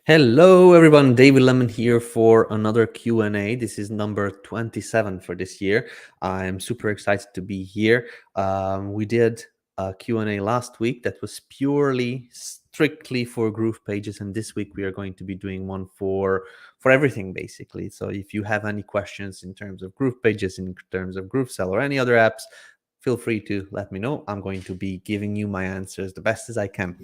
Hello everyone, David Lemon here for another Q&A. This is number 27 for this year. I'm super excited to be here. We did a Q&A last week that was purely, strictly for Groove pages, and this week we are going to be doing one for everything basically. So if you have any questions in terms of Groove pages, in terms of GrooveSell or any other apps, feel free to let me know. I'm going to be giving you my answers the best as I can.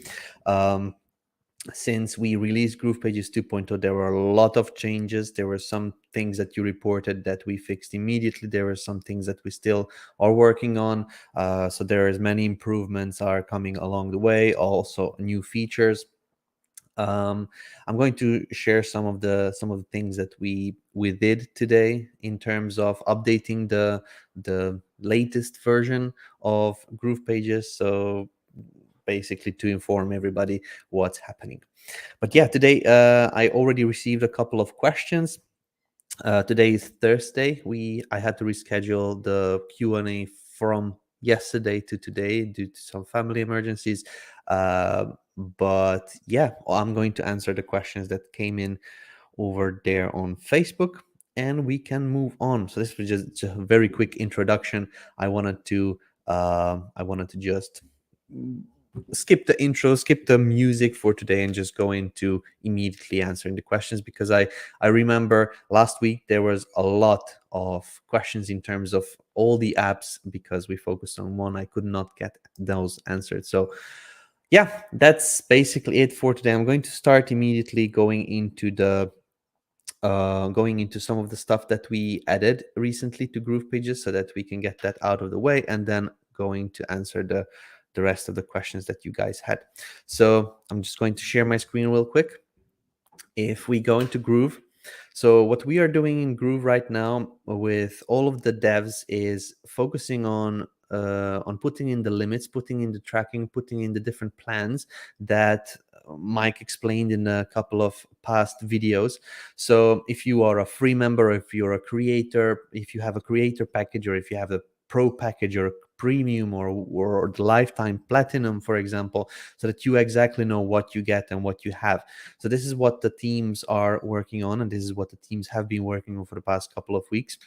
Since we released GroovePages 2.0, there were a lot of changes. There were some things that you reported that we fixed immediately. There were some things that we still are working on. So there is many improvements are coming along the way. Also new features. I'm going to share some of the things that we did today in terms of updating the latest version of GroovePages. So basically to inform everybody what's happening. But yeah, today I already received a couple of questions. Today is Thursday. I had to reschedule the Q&A from yesterday to today due to some family emergencies. But yeah, I'm going to answer the questions that came in over there on Facebook, and we can move on. So this was just a very quick introduction. I wanted to just skip the intro, skip the music for today, and just go into immediately answering the questions, because I remember last week there was a lot of questions in terms of all the apps. Because we focused on one, I could not get those answered. So yeah, that's basically it for today. I'm going to start immediately going into some of the stuff that we added recently to Groove pages, so that we can get that out of the way, and then going to answer the rest of the questions that you guys had. So I'm just going to share my screen real quick. If we go into Groove, so what we are doing in Groove right now with all of the devs is focusing on putting in the limits, putting in the tracking, putting in the different plans that Mike explained in a couple of past videos. So if you are a free member, or if you're a creator, if you have a creator package, or if you have a pro package or premium, or the lifetime platinum, for example, so that you exactly know what you get and what you have. So this is what the teams are working on, and this is what the teams have been working on for the past couple of weeks.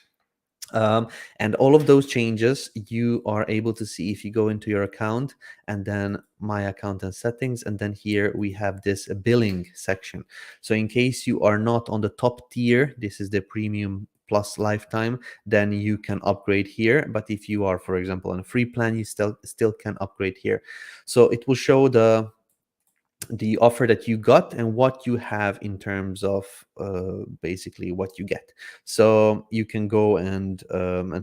And all of those changes you are able to see if you go into your account, and then my account and settings, and then here we have this billing section. So in case you are not on the top tier, this is the premium plus lifetime, then you can upgrade here. But if you are, for example, on a free plan, you still can upgrade here. So it will show the offer that you got and what you have in terms of basically what you get. So you can go and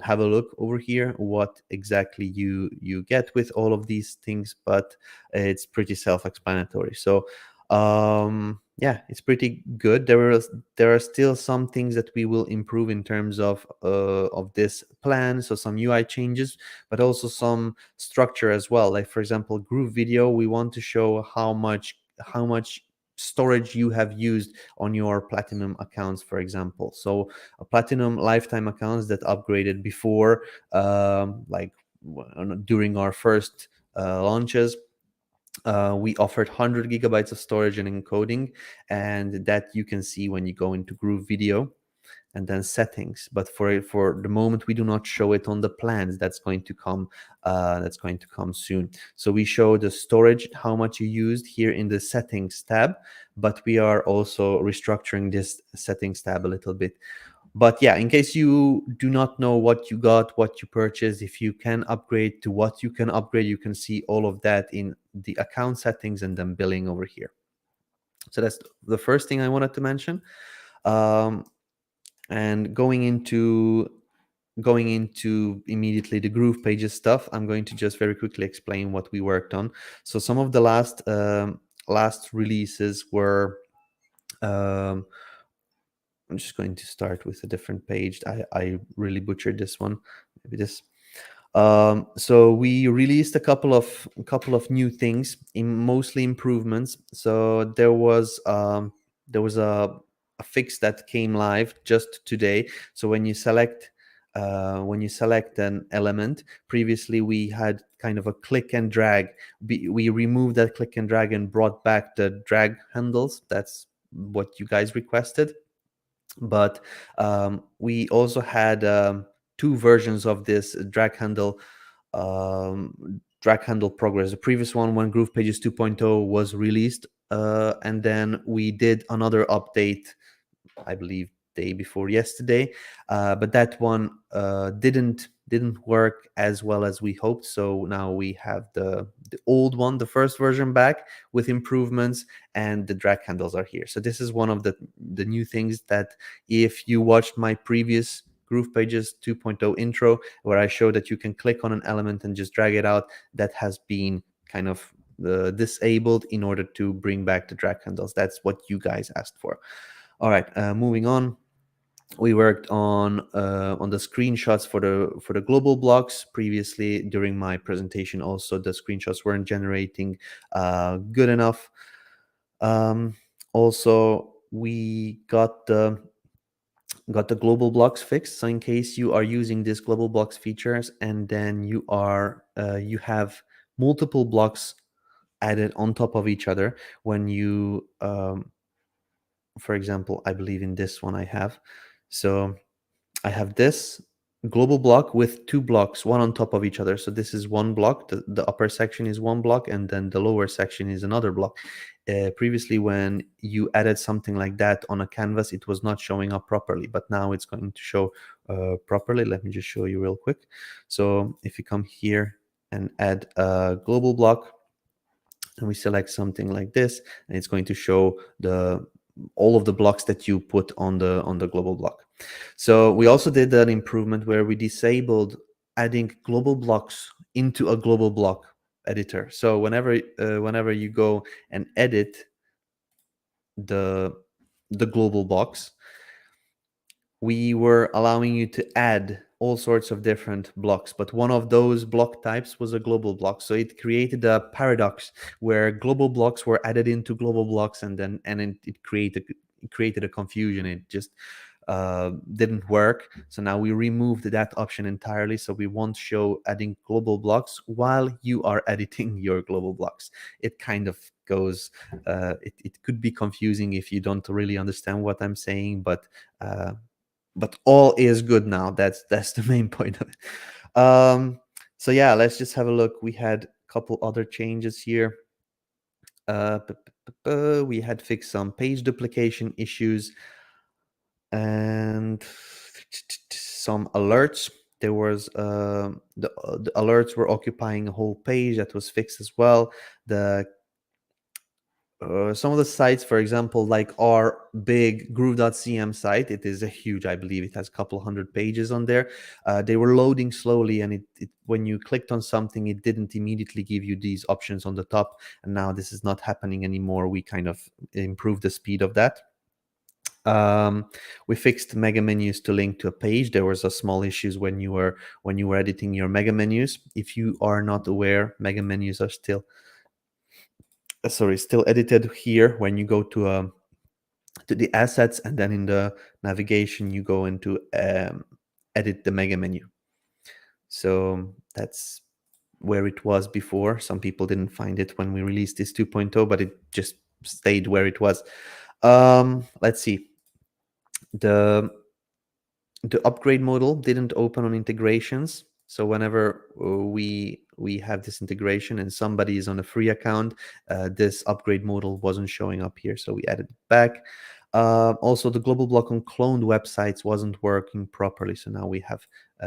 have a look over here what exactly you get with all of these things, but it's pretty self-explanatory. So yeah, it's pretty good. There are still some things that we will improve in terms of this plan, so some UI changes, but also some structure as well. Like for example, GrooveVideo, we want to show how much storage you have used on your platinum accounts, for example. So a platinum lifetime accounts that upgraded before, like during our first launches, we offered 100 gigabytes of storage and encoding, and that you can see when you go into GrooveVideo and then settings. But for the moment, we do not show it on the plans. That's going to come soon. So we show the storage, how much you used here in the settings tab, but we are also restructuring this settings tab a little bit. But yeah, in case you do not know what you got, what you purchased, if you can upgrade to what you can upgrade, you can see all of that in the account settings and then billing over here. So that's the first thing I wanted to mention. And going into immediately the Groove pages stuff, I'm going to just very quickly explain what we worked on. So some of the last releases were, I'm just going to start with a different page. I really butchered this one. Maybe this. So we released a couple of new things, mostly improvements. So there was a fix that came live just today. So when you select an element, previously we had kind of a click and drag. We removed that click and drag and brought back the drag handles. That's what you guys requested. But we also had two versions of this drag handle progress. The previous one, when GroovePages 2.0 was released, and then we did another update, I believe day before yesterday, but that one didn't work as well as we hoped. So now we have the old one, the first version, back with improvements, and the drag handles are here. So this is one of the new things that, if you watched my previous GroovePages 2.0 intro, where I showed that you can click on an element and just drag it out, that has been kind of disabled in order to bring back the drag handles. That's what you guys asked for. All right, moving on. We worked on the screenshots for the global blocks. Previously, during my presentation, also the screenshots weren't generating good enough. Also, we got the global blocks fixed. So in case you are using this global blocks features and then you have multiple blocks added on top of each other, when you for example, I believe in this one I have. So I have this global block with two blocks, one on top of each other. So this is one block. The upper section is one block, and then the lower section is another block. Previously, when you added something like that on a canvas, it was not showing up properly, but now it's going to show properly. Let me just show you real quick. So if you come here and add a global block, and we select something like this, and it's going to show all of the blocks that you put on the global block. So we also did an improvement where we disabled adding global blocks into a global block editor. So whenever you go and edit the global blocks, we were allowing you to add all sorts of different blocks, but one of those block types was a global block. So it created a paradox where global blocks were added into global blocks, and it created a confusion. It just didn't work. So now we removed that option entirely, so we won't show adding global blocks while you are editing your global blocks. It kind of goes it could be confusing if you don't really understand what I'm saying, but all is good now. That's the main point of it. So yeah, let's just have a look. We had a couple other changes here. We had fixed some page duplication issues and some alerts. There was the alerts were occupying a whole page. That was fixed as well. Some of the sites, for example, like our big Groove.cm site, it is a huge, I believe it has a couple hundred pages on there. They were loading slowly, and when you clicked on something, it didn't immediately give you these options on the top. And now this is not happening anymore. We kind of improved the speed of that. We fixed mega menus to link to a page. There was a small issues when you were editing your mega menus. If you are not aware, mega menus are still edited here when you go to the assets, and then in the navigation you go into edit the mega menu. So that's where it was before. Some people didn't find it when we released this 2.0, but it just stayed where it was. Let's see. The upgrade modal didn't open on integrations. So whenever we have this integration and somebody is on a free account, this upgrade modal wasn't showing up here, so we added it back. Also, the global block on cloned websites wasn't working properly, so now we have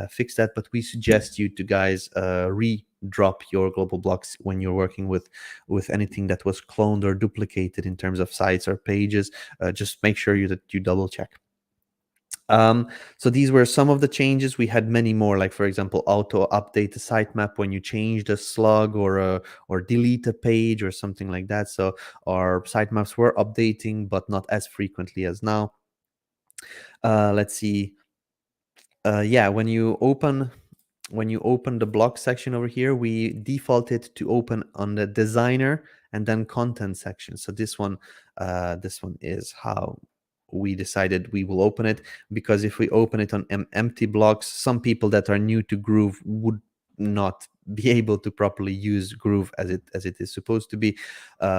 fixed that. But we suggest you to guys re-drop your global blocks when you're working with anything that was cloned or duplicated in terms of sites or pages. Just make sure that you double check. So these were some of the changes. We had many more, like for example, auto update the sitemap when you change the slug or delete a page or something like that. So our sitemaps were updating, but not as frequently as now. Let's see. Yeah, when you open the block section over here, we defaulted to open on the designer and then content section. So this one is how we decided we will open it, because if we open it on empty blocks, some people that are new to Groove would not be able to properly use Groove as it is supposed to be.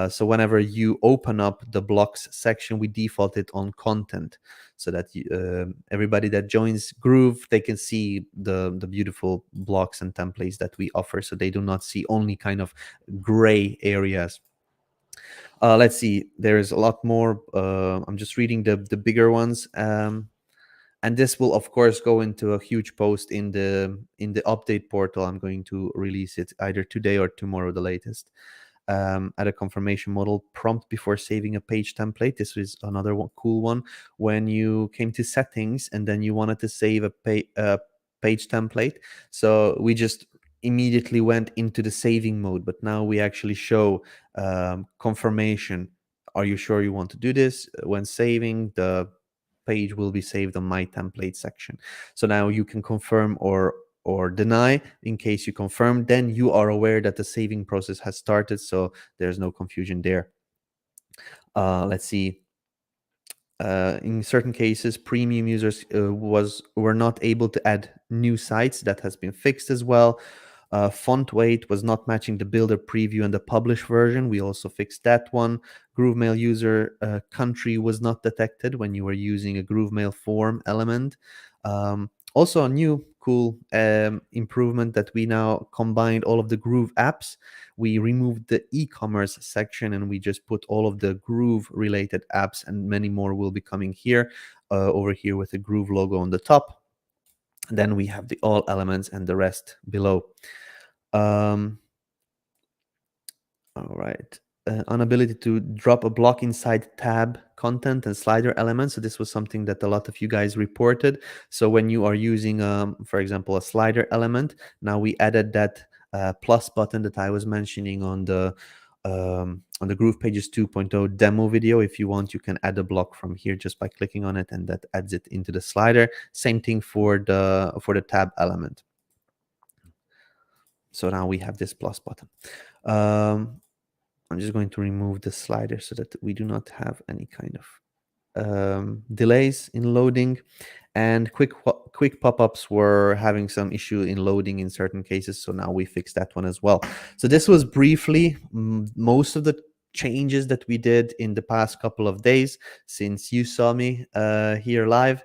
So whenever you open up the blocks section, we default it on content, so that everybody that joins Groove, they can see the beautiful blocks and templates that we offer, so they do not see only kind of gray areas. Let's see, there's a lot more. I'm just reading the bigger ones. And this will of course go into a huge post in the update portal. I'm going to release it either today or tomorrow, the latest. Add a confirmation model prompt before saving a page template. This is another cool one. When you came to settings and then you wanted to save a page template, so we just immediately went into the saving mode, but now we actually show confirmation. Are you sure you want to do this? When saving, the page will be saved on my template section. So now you can confirm or deny. In case you confirm, then you are aware that the saving process has started, so there's no confusion there. Let's see. In certain cases, premium users were not able to add new sites. That has been fixed as well. Font weight was not matching the builder preview and the published version. We also fixed that one. GrooveMail user country was not detected when you were using a GrooveMail form element. Also a new cool improvement, that we now combined all of the Groove apps. We removed the e-commerce section and we just put all of the Groove related apps, and many more will be coming here, over here with the Groove logo on the top. Then we have the all elements and the rest below. All right. Inability to drop a block inside tab content and slider elements. So this was something that a lot of you guys reported. So when you are using, for example, a slider element, now we added that plus button that I was mentioning on the GroovePages 2.0 demo video. If you want, you can add a block from here just by clicking on it, and that adds it into the slider. Same thing for the tab element. So now we have this plus button. I'm just going to remove the slider so that we do not have any kind of delays in loading. And quick pop-ups were having some issue in loading in certain cases, so now we fixed that one as well. So this was briefly most of the changes that we did in the past couple of days since you saw me here live.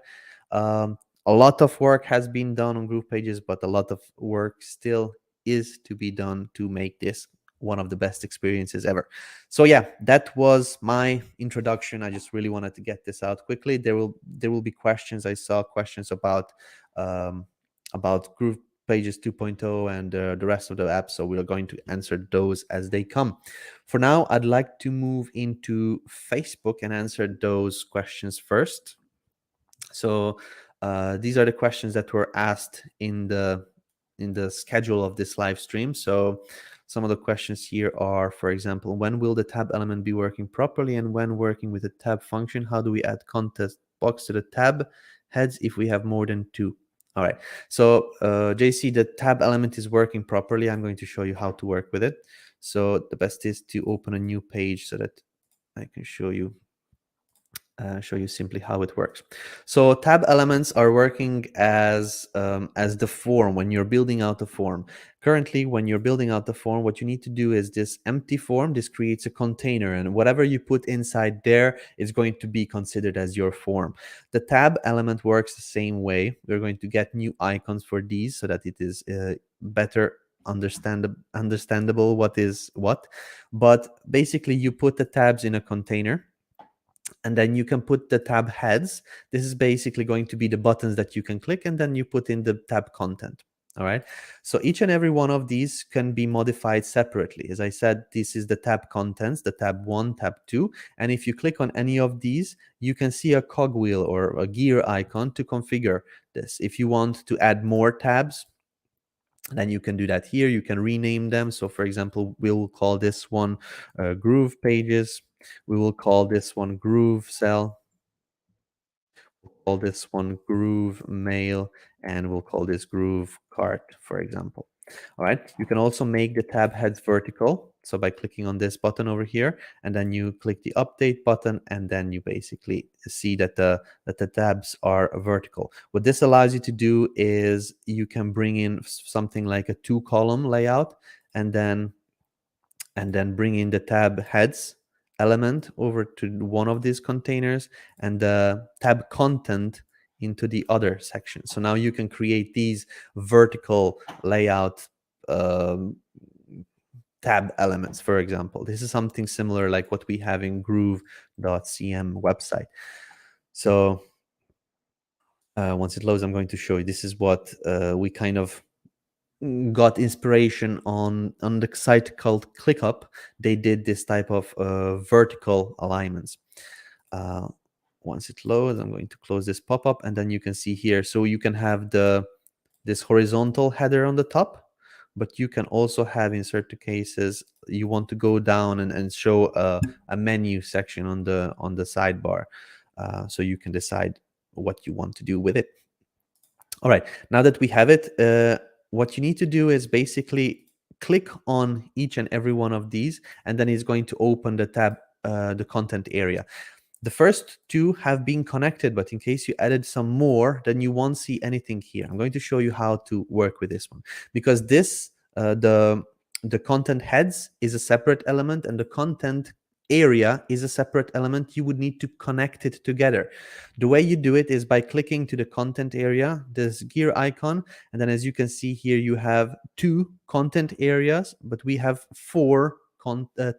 A lot of work has been done on GroovePages, but a lot of work still is to be done to make this one of the best experiences ever. So yeah, that was my introduction. I just really wanted to get this out quickly. There will be questions. I saw questions about GroovePages 2.0 and the rest of the app, so we are going to answer those as they come. For now, I'd like to move into Facebook and answer those questions first. So these are the questions that were asked in the schedule of this live stream. So some of the questions here are, for example, when will the tab element be working properly, and when working with the tab function, how do we add context box to the tab heads if we have more than two? All right, so JC, the tab element is working properly. I'm going to show you how to work with it. So the best is to open a new page so that I can show you simply how it works. So tab elements are working as the form when you're building out the form. Currently, when you're building out the form, what you need to do is this empty form. This creates a container, and whatever you put inside there is going to be considered as your form. The tab element works the same way. We're going to get new icons for these so that it is better understandable what is what. But basically, you put the tabs in a container, and then you can put the tab heads. This is basically going to be the buttons that you can click, and then you put in the tab content. All right, so each and every one of these can be modified separately. As I said, this is the tab contents, the tab 1, tab 2, and if you click on any of these, you can see a cogwheel or a gear icon to configure this. If you want to add more tabs, then you can do that here. You can rename them. So for example, we'll call this one Groove Pages. We will call this one GrooveSell. We'll call this one Groove Mail, and we'll call this GrooveKart, for example. All right, you can also make the tab heads vertical. So by clicking on this button over here, and then you click the update button, and then you basically see that the tabs are vertical. What this allows you to do is you can bring in something like a 2-column layout, and then bring in the tab heads element over to one of these containers, and the tab content into the other section. So now you can create these vertical layout um, tab elements, for example. This is something similar like what we have in Groove.cm website. So once it loads, I'm going to show you. This is what we kind of got inspiration on the site called ClickUp. They did this type of vertical alignments. Once it loads, I'm going to close this pop-up, and then you can see here. So you can have this horizontal header on the top, but you can also have, in certain cases, you want to go down and show a menu section on the sidebar. So you can decide what you want to do with it. All right, now that we have it, what you need to do is basically click on each and every one of these, and then it's going to open the tab, the content area. The first two have been connected, but in case you added some more, then you won't see anything here. I'm going to show you how to work with this one, because this, the content heads is a separate element, and the content area is a separate element. You would need to connect it together. The way you do it is by clicking to the content area, this gear icon, and then as you can see here, you have 2 content areas, but we have 4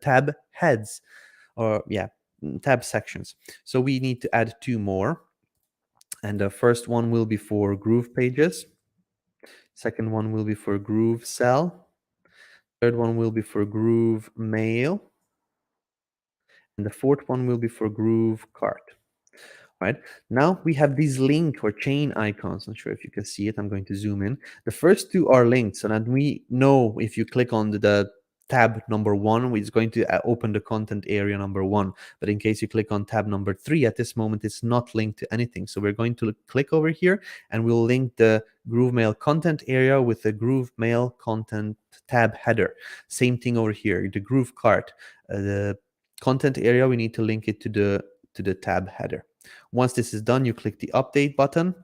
tab heads, or tab sections. So we need to add 2 more. And the first one will be for GroovePages. Second one will be for GrooveSell. Third one will be for GrooveMail. And the fourth one will be for GrooveKart. Right now we have these link or chain icons. Not sure if you can see it. I'm going to zoom in. The first 2 are linked, so that we know if you click on the tab number 1, it's going to open the content area number 1. But in case you click on tab number 3, at this moment it's not linked to anything. So we're going to click over here, and we'll link the GrooveMail content area with the GrooveMail content tab header. Same thing over here, the GrooveKart, the content area, we need to link it to the tab header. Once this is done, you click the update button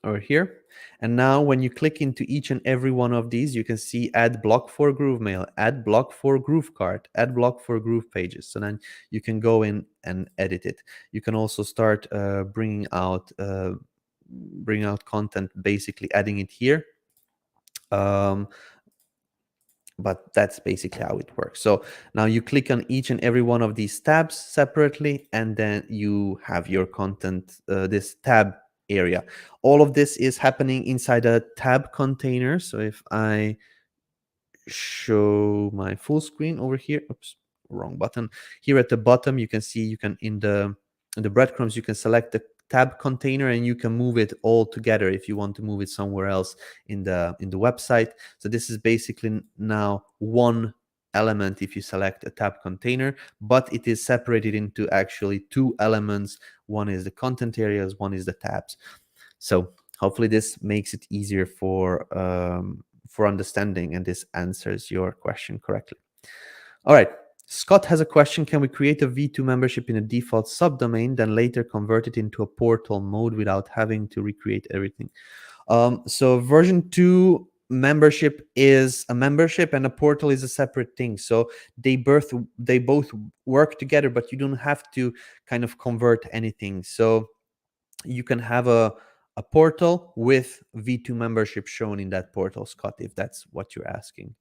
over here. And now when you click into each and every one of these, you can see add block for GrooveMail, add block for GrooveKart, add block for GroovePages. So then you can go in and edit it. You can also start bringing out content, basically adding it here. But that's basically how it works. So now you click on each and every one of these tabs separately, and then you have your content, this tab area. All of this is happening inside a tab container. So if I show my full screen over here, oops, wrong button. Here at the bottom, you can see you can, in the breadcrumbs, you can select the tab container, and you can move it all together if you want to move it somewhere else in the website. So this is basically now one element if you select a tab container, but it is separated into actually 2 elements. One is the content areas, one is the tabs. So hopefully this makes it easier for understanding, and this answers your question correctly. All right. Scott has a question. Can we create a V2 membership in a default subdomain, then later convert it into a portal mode without having to recreate everything? So version 2 membership is a membership, and a portal is a separate thing. So they both work together, but you don't have to kind of convert anything. So you can have a portal with V2 membership shown in that portal, Scott, if that's what you're asking.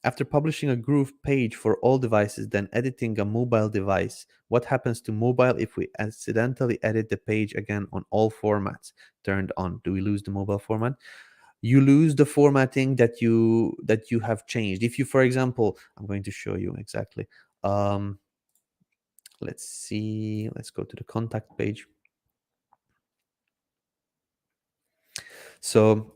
After publishing a Groove page for all devices, then editing a mobile device, what happens to mobile if we accidentally edit the page again on all formats turned on? Do we lose the mobile format? You lose the formatting that you have changed. If you, for example, I'm going to show you exactly. Let's see. Let's go to the contact page. So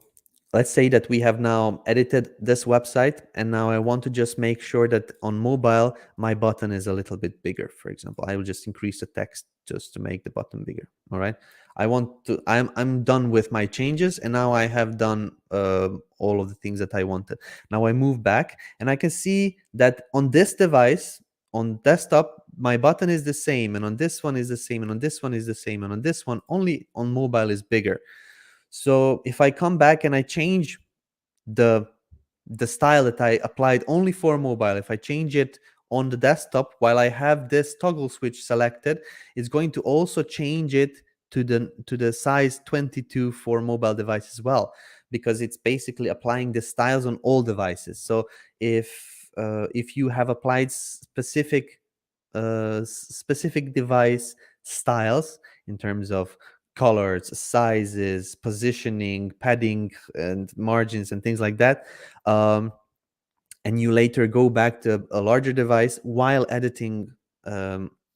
let's say that we have now edited this website, and now I want to just make sure that on mobile my button is a little bit bigger. For example, I will just increase the text just to make the button bigger. All right, I'm done with my changes, and now I have done all of the things that I wanted. Now I move back, and I can see that on this device, on desktop, my button is the same, and on this one is the same, and on this one is the same, and on this one, only on mobile is bigger. So if I come back and I change the style that I applied only for mobile, if I change it on the desktop while I have this toggle switch selected, it's going to also change it to the size 22 for mobile device as well, because it's basically applying the styles on all devices. So if you have applied specific device styles in terms of colors, sizes, positioning, padding, and margins, and things like that, and you later go back to a larger device while editing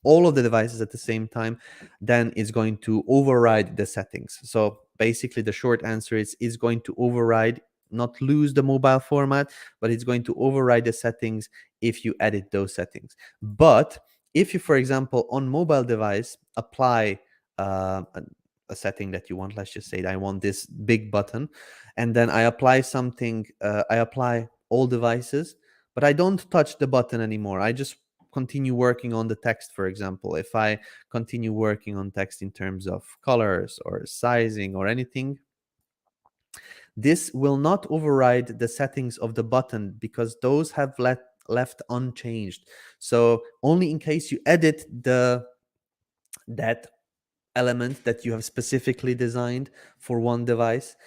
all of the devices at the same time, then it's going to override the settings. So basically the short answer is it's going to override, not lose the mobile format, but it's going to override the settings if you edit those settings. But if you, for example, on mobile device apply a setting that you want, let's just say I want this big button, and then I apply something, I apply all devices, but I don't touch the button anymore. I just continue working on the text. For example, if I continue working on text in terms of colors or sizing or anything, this will not override the settings of the button because those have left unchanged. So only in case you edit that element that you have specifically designed for one device,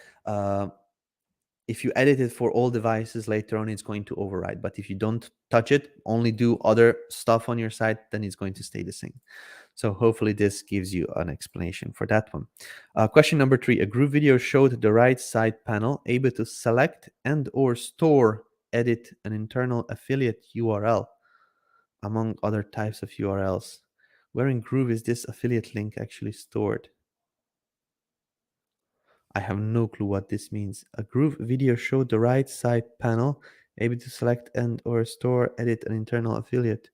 if you edit it for all devices later on, it's going to override. But if you don't touch it, only do other stuff on your site, then it's going to stay the same. So hopefully this gives you an explanation for that one. Question number 3. A GrooveVideo showed the right side panel able to select and or store, edit an internal affiliate URL among other types of URLs. Where in Groove is this affiliate link actually stored? I have no clue what this means. A GrooveVideo showed the right side panel able to select and or store, edit an internal affiliate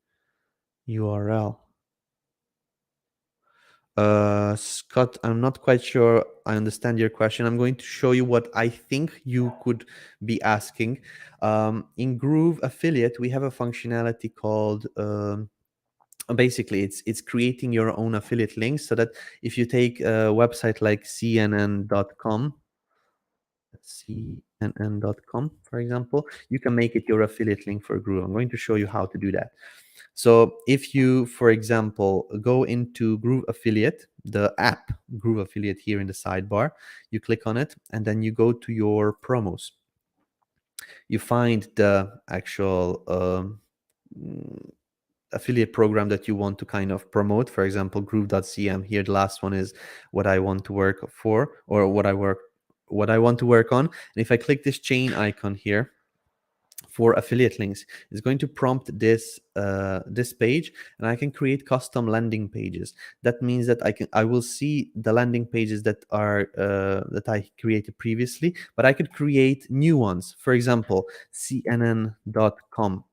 URL. Scott, I'm not quite sure I understand your question. I'm going to show you what I think you could be asking. In Groove Affiliate, we have a functionality called basically it's creating your own affiliate links, so that if you take a website like cnn.com, for example, you can make it your affiliate link for Groove. I'm going to show you how to do that. So if you, for example, go into Groove Affiliate, the app Groove Affiliate here in the sidebar, you click on it, and then you go to your promos. You find the actual affiliate program that you want to kind of promote. For example, Groove.cm here. The last one is what I want to work for, or what I want to work on. And if I click this chain icon here for affiliate links, it's going to prompt this this page, and I can create custom landing pages. That means that I will see the landing pages that are that I created previously, but I could create new ones. For example, cnn.com.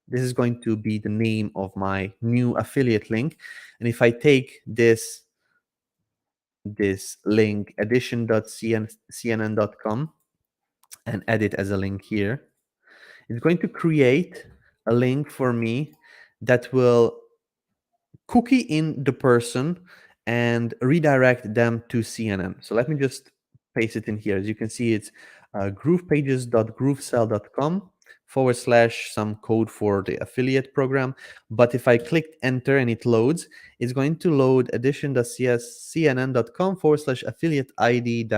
This is going to be the name of my new affiliate link. And if I take this link, edition.cnn.com, and add it as a link here, it's going to create a link for me that will cookie in the person and redirect them to CNN. So let me just paste it in here. As you can see, it's groovepages.groovesell.com / some code for the affiliate program. But if I click enter and it loads, it's going to load edition.cnn.com / affiliate ID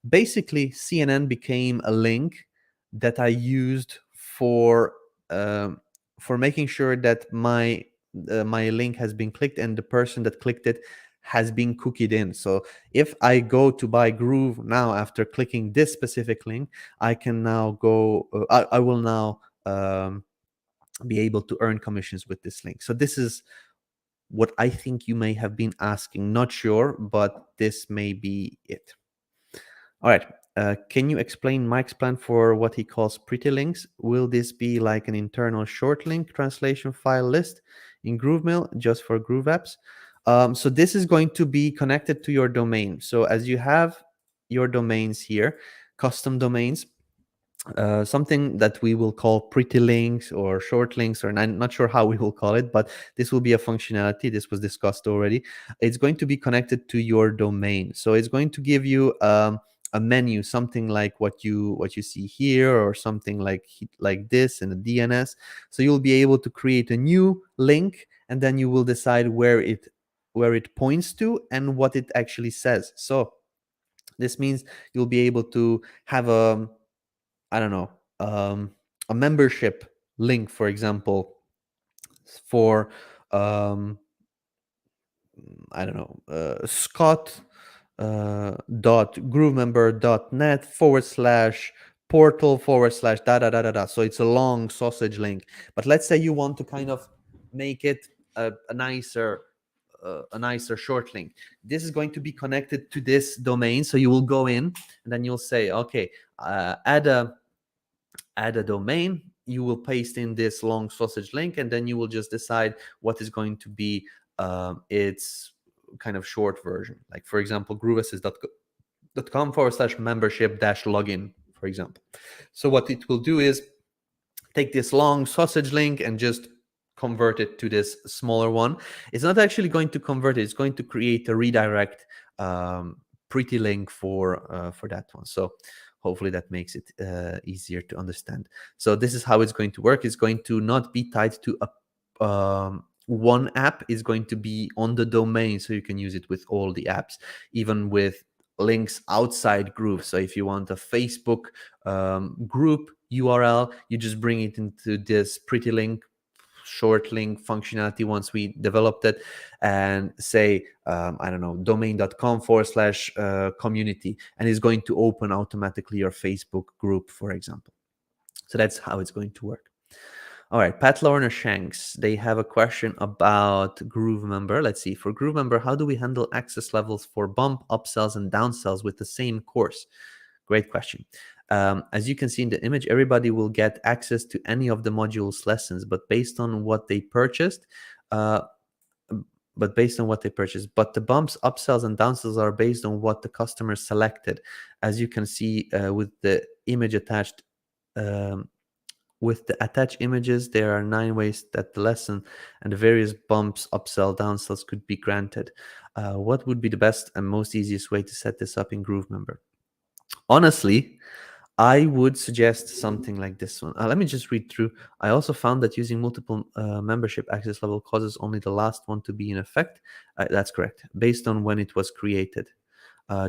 Basically, CNN became a link that I used for making sure that my link has been clicked and the person that clicked it has been cookied in. So if I go to buy Groove now after clicking this specific link, I can now go, I will now be able to earn commissions with this link. So this is what I think you may have been asking. Not sure, but this may be it. All right. can you explain Mike's plan for what he calls pretty links? Will this be like an internal short link translation file list in GrooveMill just for Groove apps? So this is going to be connected to your domain. So as you have your domains here, custom domains, something that we will call pretty links or short links, or I'm not sure how we will call it, but this will be a functionality. This was discussed already. It's going to be connected to your domain. So it's going to give you a menu, something like what you see here, or something like this in the DNS. So you'll be able to create a new link, and then you will decide where it points to and what it actually says. So this means you'll be able to have I don't know, a membership link, for example, for I don't know, Scott .groovemember.net /portal / da da da da da. So it's a long sausage link. But let's say you want to kind of make it a nicer short link. This is going to be connected to this domain. So you will go in and then you'll say, okay, add a domain. You will paste in this long sausage link, and then you will just decide what is going to be its kind of short version. Like, for example, grooveassist.com /membership -login, for example. So what it will do is take this long sausage link and just convert it to this smaller one. It's not actually going to convert it. It's going to create a redirect pretty link for that one. So hopefully that makes it easier to understand. So this is how it's going to work. It's going to not be tied to a one app. Is going to be on the domain, so you can use it with all the apps, even with links outside Groove. So if you want a Facebook group URL, you just bring it into this pretty link, short link functionality once we developed it, and say I don't know, domain.com / community, and it's going to open automatically your Facebook group, for example. So that's how it's going to work. All right, Pat Lorna Shanks, they have a question about GrooveMember. Let's see. For GrooveMember, how do we handle access levels for bump, upsells, and downsells with the same course? Great question. As you can see in the image, everybody will get access to any of the modules lessons, but based on what they purchased. But the bumps, upsells, and downsells are based on what the customer selected. As you can see with the image attached. With the attached images, there are 9 ways that the lesson and the various bumps, upsell, downsells could be granted. What would be the best and most easiest way to set this up in GrooveMember? Honestly, I would suggest something like this one. Let me just read through. I also found that using multiple membership access level causes only the last one to be in effect. That's correct, based on when it was created.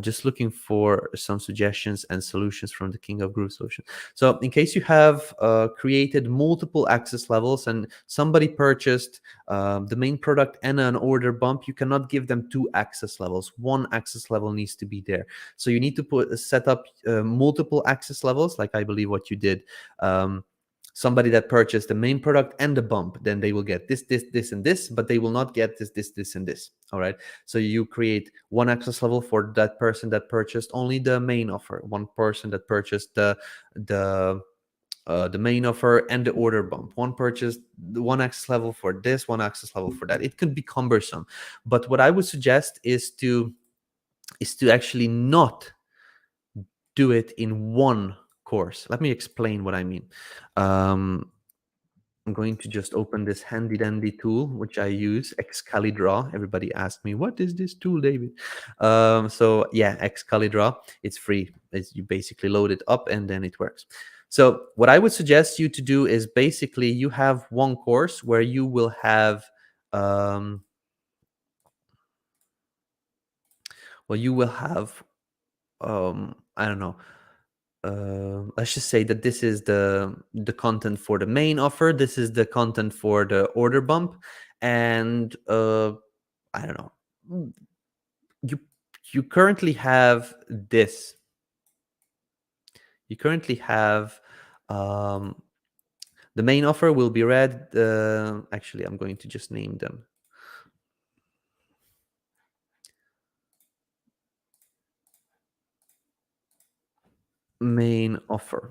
Just looking for some suggestions and solutions from the King of Groove solution. So in case you have created multiple access levels and somebody purchased the main product and an order bump, you cannot give them 2 access levels. 1 access level needs to be there. So you need to set up multiple access levels, like I believe what you did. Somebody that purchased the main product and the bump, then they will get this, and this, but they will not get this, and this. All right. So you create 1 access level for that person that purchased only the main offer, 1 person that purchased the main offer and the order bump, 1 purchased 1 access level for this, 1 access level for that. It could be cumbersome, but what I would suggest is to actually not do it in 1 course. Let me explain what I mean. I'm going to just open this handy dandy tool, which I use, Excalidraw. Everybody asked me, what is this tool, David? So yeah, Excalidraw, it's free. You basically load it up and then it works. So what I would suggest you to do is basically you have 1 course where you will have, I don't know, let's just say that this is the content for the main offer, this is the content for the order bump, and I don't know, you currently have this. You currently have the main offer will be read. Actually, I'm going to just name them. main offer.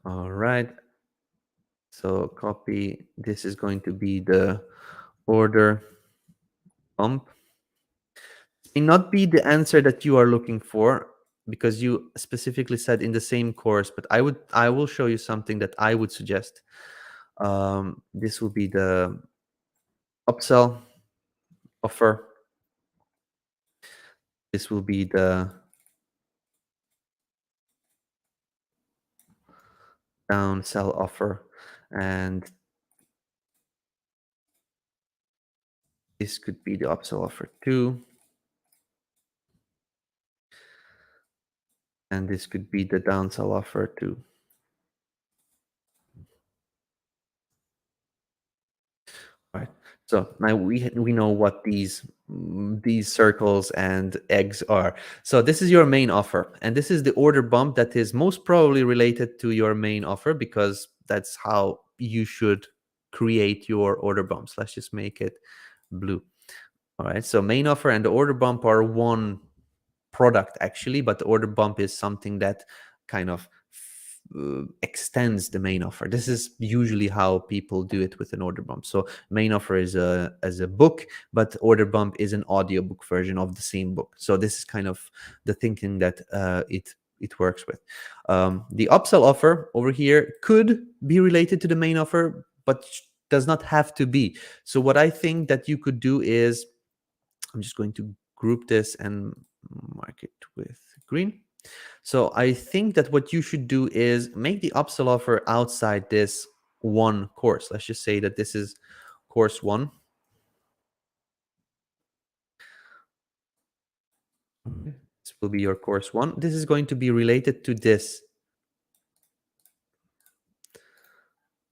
All right. So copy. This is going to be the order bump. It may not be the answer that you are looking for because you specifically said in the same course, but I will show you something that I would suggest. This will be the upsell offer. This will be the downsell offer, and this could be the upsell offer too. And this could be the downsell offer too. Right. So now we know what these circles and eggs are. So this is your main offer, and this is the order bump that is most probably related to your main offer because that's how you should create your order bumps. Let's just make it blue. All right. So main offer and the order bump are one product actually, but the order bump is something that kind of extends the main offer. This is usually how people do it with an order bump. So main offer is a book, but order bump is an audiobook version of the same book. So this is kind of the thinking that it works with. The upsell offer over here could be related to the main offer, but does not have to be. So what I think that you could do is, I'm just going to group this and mark it with green. So I think that what you should do is make the upsell offer outside this one course. Let's just say that this is course 1. This will be your course 1. This is going to be related to this.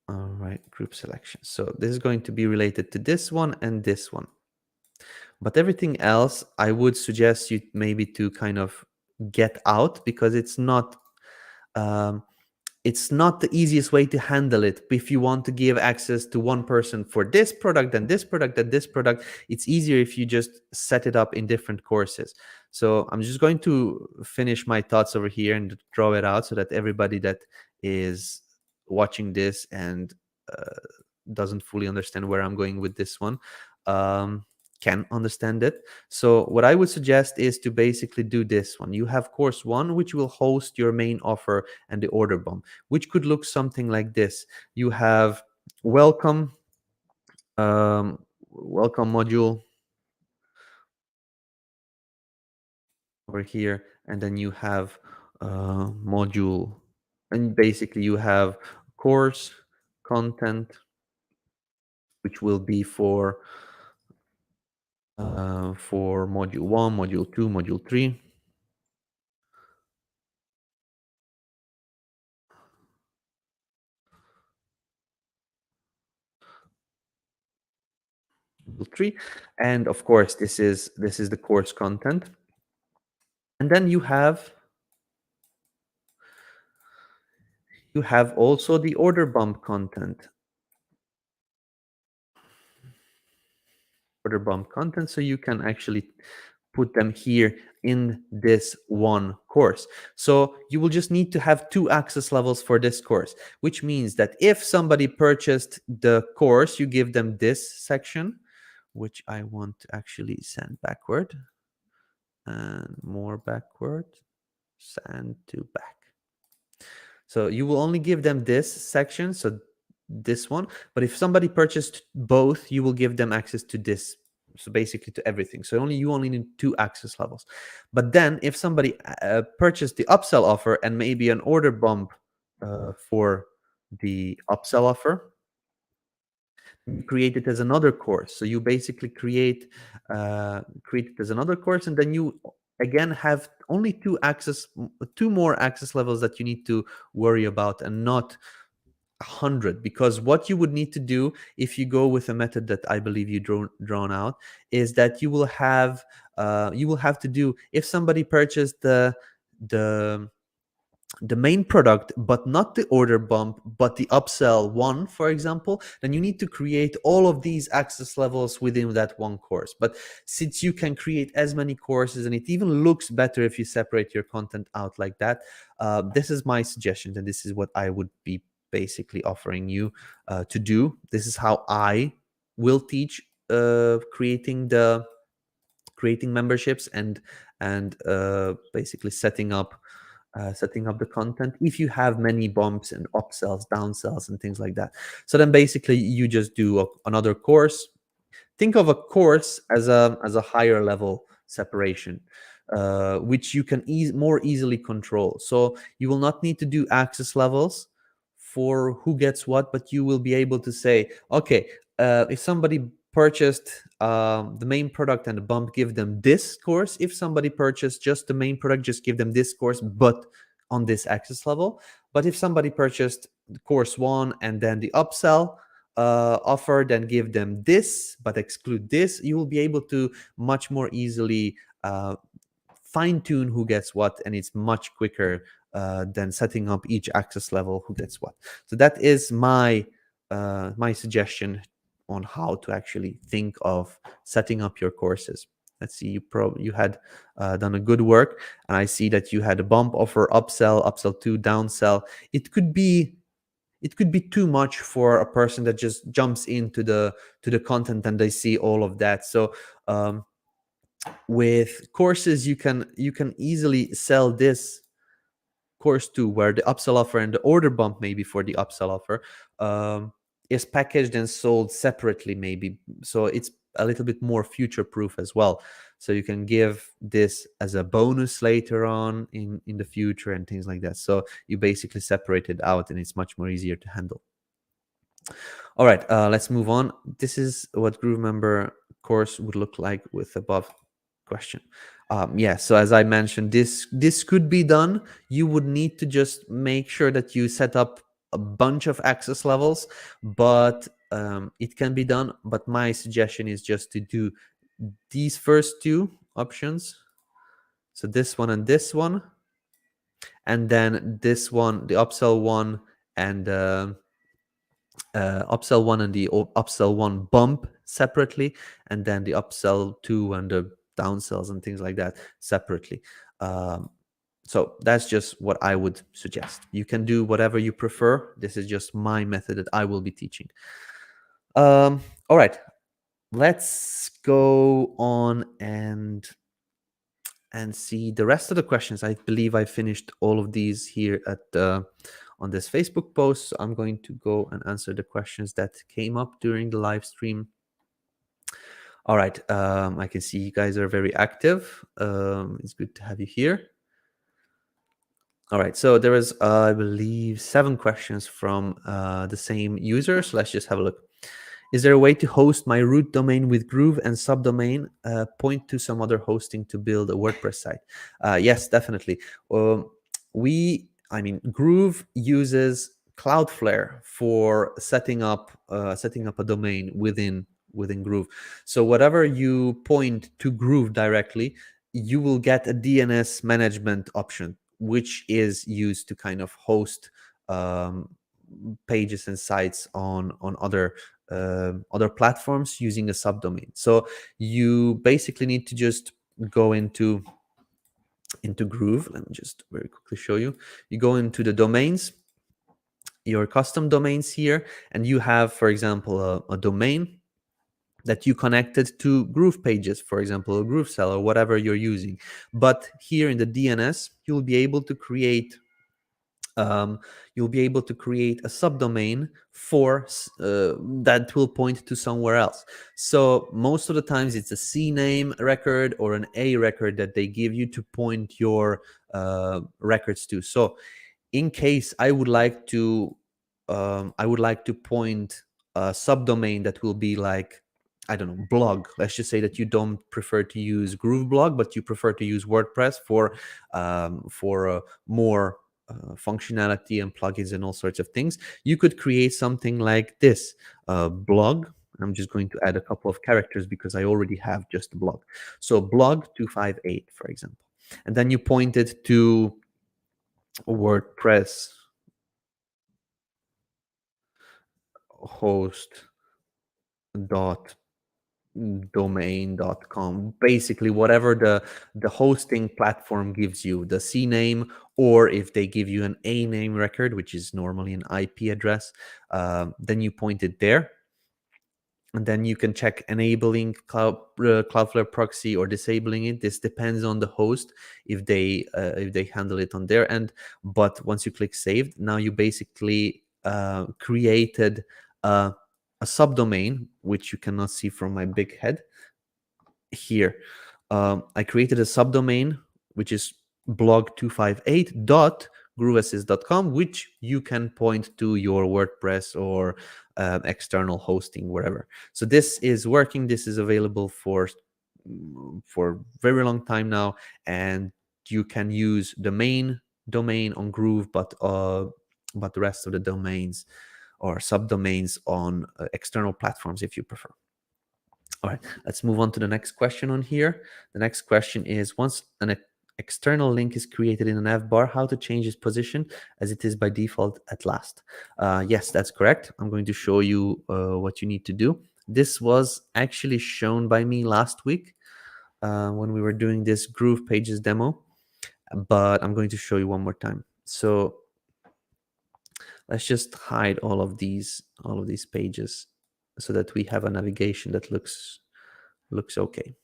All right, group selection. So this is going to be related to this one and this one. But everything else, I would suggest you maybe to kind of get out because um, it's not the easiest way to handle it. If you want to give access to one person for this product and this product and this product, it's easier if you just set it up in different courses. So I'm just going to finish my thoughts over here and draw it out so that everybody that is watching this and uh, doesn't fully understand where I'm going with this one can understand it. So what I would suggest is to basically do this one. You have course 1, which will host your main offer and the order bump, which could look something like this. You have welcome, welcome module over here, and then you have module, and basically you have course content, which will be for module 1, module 2, module 3. Module 3, and of course this is the course content. And then you have also the order bump content. Order bump content, so you can actually put them here in this one course. So you will just need to have 2 access levels for this course, which means that if somebody purchased the course, you give them this section, which I want to actually send backward and more backward, send to back. So you will only give them this section, so this one. But if somebody purchased both, you will give them access to this. So basically to everything. So you only need 2 access levels. But then if somebody purchased the upsell offer and maybe an order bump for the upsell offer, you create it as another course. So you basically create it as another course, and then you again have only 2 more access levels that you need to worry about, and not 100, because what you would need to do if you go with a method that I believe you drawn out is that you will have to do, if somebody purchased the the main product, but not the order bump, but the upsell one, for example, then you need to create all of these access levels within that one course. But since you can create as many courses, and it even looks better if you separate your content out like that, this is my suggestion, and this is what I would be basically offering you to do. This is how I will teach creating memberships and basically setting up the content if you have many bumps and upsells, downsells, and things like that. So then basically you just do another course. Think of a course as a higher level separation, which you can more easily control. So you will not need to do access levels for who gets what, but you will be able to say, okay, if somebody purchased the main product and the bump, give them this course. If somebody purchased just the main product, just give them this course, but on this access level. But if somebody purchased course one and then the upsell offer, then give them this, but exclude this. You will be able to much more easily fine tune who gets what, and it's much quicker than setting up each access level who gets what. So that is my suggestion on how to actually think of setting up your courses. Let's see, you had done a good work, and I see that you had a bump offer, upsell, upsell 2, downsell. It could be too much for a person that just jumps into the content and they see all of that. So with courses, you can easily sell this course too, where the upsell offer and the order bump maybe for the upsell offer is packaged and sold separately maybe. So it's a little bit more future proof as well. So you can give this as a bonus later on in the future and things like that. So you basically separate it out, and it's much more easier to handle. All right, let's move on. This is what GrooveMember course would look like with above question. Yeah, so as I mentioned, this could be done. You would need to just make sure that you set up a bunch of access levels, but it can be done. But my suggestion is just to do these first two options. So this one and this one, and then this one, the upsell one, and upsell one and the upsell one bump separately, and then the upsell 2 and the downsells and things like that separately. So that's just what I would suggest. You can do whatever you prefer. This is just my method that I will be teaching. All right, let's go on and see the rest of the questions. I believe I finished all of these here at on this Facebook post. So I'm going to go and answer the questions that came up during the live stream. All right, I can see you guys are very active. It's good to have you here. All right, so there is, I believe, 7 questions from the same user. So let's just have a look. Is there a way to host my root domain with Groove and subdomain point to some other hosting to build a WordPress site? Yes, definitely. Groove uses Cloudflare for setting up a domain within Groove. So whatever you point to Groove directly, you will get a DNS management option, which is used to kind of host pages and sites on other platforms using a subdomain. So you basically need to just go into Groove. Let me just very quickly show you. You go into the domains, your custom domains here, and you have, for example, a domain that you connected to GroovePages, for example, or GrooveSell, or whatever you're using. But here in the DNS, you'll be able to create a subdomain for that will point to somewhere else. So most of the times it's a CNAME record or an A record that they give you to point your records to. So in case I would like to point a subdomain that will be like, I don't know, blog. Let's just say that you don't prefer to use GrooveBlog, but you prefer to use WordPress for more functionality and plugins and all sorts of things. You could create something like this blog. I'm just going to add a couple of characters because I already have just a blog. So blog 258, for example, and then you point it to WordPress host dot domain.com, basically whatever the hosting platform gives you, the CNAME, or if they give you an A name record, which is normally an IP address, then you point it there, and then you can check enabling Cloudflare proxy or disabling it. This depends on the host if they handle it on their end. But once you click saved, now you basically created a subdomain, which you cannot see from my big head here. I created a subdomain which is blog258.grooveassist.com, which you can point to your WordPress or external hosting, wherever. So this is working. This is available for very long time now, and you can use the main domain on Groove, but the rest of the domains or subdomains on external platforms if you prefer. All right, let's move on to the next question on here. The next question is, once an external link is created in a nav bar, how to change its position as it is by default at last? Yes, that's correct. I'm going to show you what you need to do. This was actually shown by me last week when we were doing this GroovePages demo, but I'm going to show you one more time. So let's just hide all of these pages so that we have a navigation that looks okay.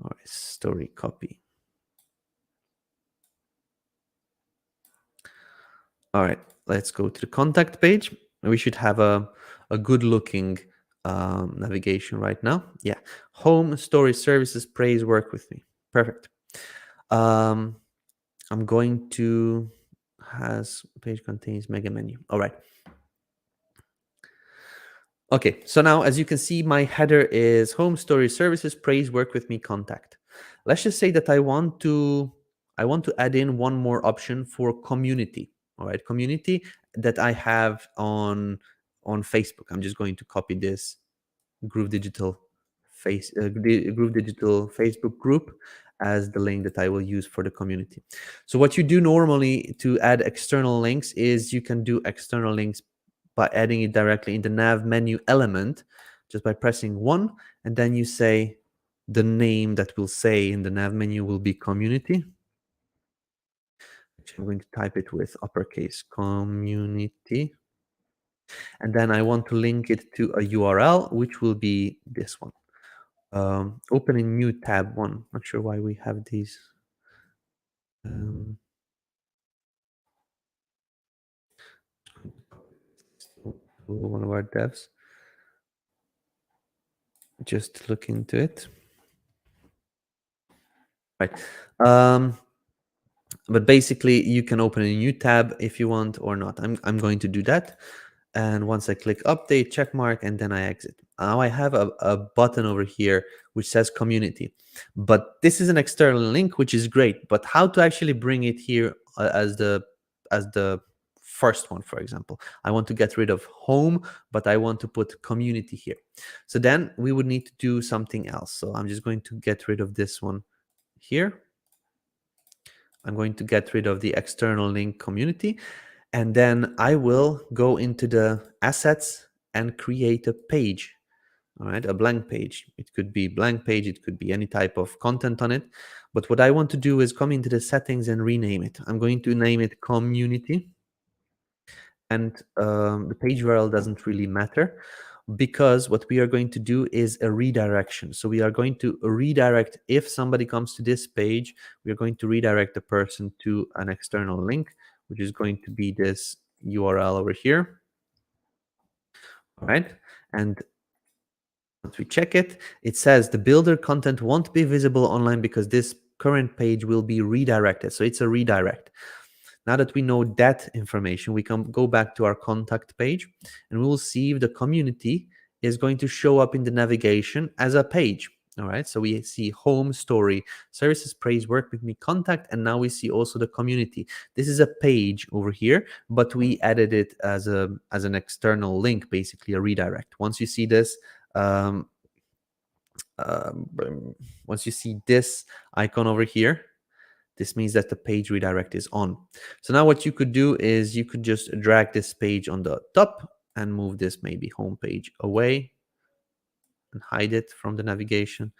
All right, story copy. All right, let's go to the contact page. We should have a good looking navigation right now. Yeah, home, story, services, praise, work with me. Perfect. I'm going to has page contains megamenu. All right. Okay, so now as you can see, my header is home, story, services, praise, work with me, contact. Let's just say that I want to add in one more option for community. All right, community that I have on Facebook. I'm just going to copy this Groove Digital Groove Digital Facebook group as the link that I will use for the community. So what you do normally to add external links is you can do external links by adding it directly in the nav menu element, just by pressing 1, and then you say the name that will say in the nav menu will be community. Actually, I'm going to type it with uppercase community, and then I want to link it to a URL, which will be this one. Opening new tab 1. Not sure why we have these. One of our devs. Just look into it. Right. But basically, you can open a new tab if you want or not. I'm going to do that. And once I click update, check mark, and then I exit. Now I have a button over here which says community. But this is an external link, which is great. But how to actually bring it here as the first one, for example? I want to get rid of home, but I want to put community here. So then we would need to do something else. So I'm just going to get rid of this one here. I'm going to get rid of the external link community, and then I will go into the assets and create a page. All right, a blank page. It could be blank page, it could be any type of content on it. But what I want to do is come into the settings and rename it. I'm going to name it community, and the page URL doesn't really matter, because what we are going to do is a redirection. So we are going to redirect, if somebody comes to this page, we are going to redirect the person to an external link, which is going to be this URL over here. All right, and once we check it, it says the builder content won't be visible online because this current page will be redirected. So it's a redirect. Now that we know that information, we can go back to our contact page, and we will see if the community is going to show up in the navigation as a page. All right, so we see home, story, services, praise, work with me, contact, and now we see also the community. This is a page over here, but we added it as an external link, basically a redirect. Once you see this, once you see this icon over here, This means that the page redirect is on. So now what you could do is you could just drag this page on the top and move this maybe home page away and hide it from the navigation.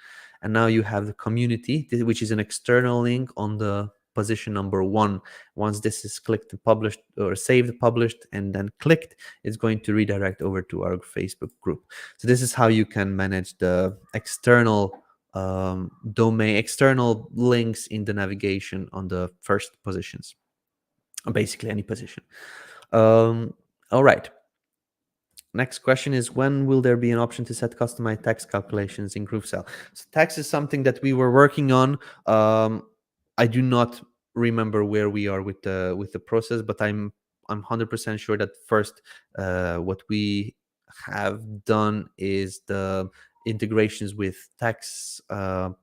And now you have the community, which is an external link on the position number 1. Once this is clicked and published, or saved, published, and then clicked, it's going to redirect over to our Facebook group. So this is how you can manage the external domain, external links in the navigation on the first positions, or basically any position. All right. Next question is, when will there be an option to set customized tax calculations in GrooveSell? So tax is something that we were working on. I do not remember where we are with the process, but I'm 100% sure that first what we have done is the integrations with tax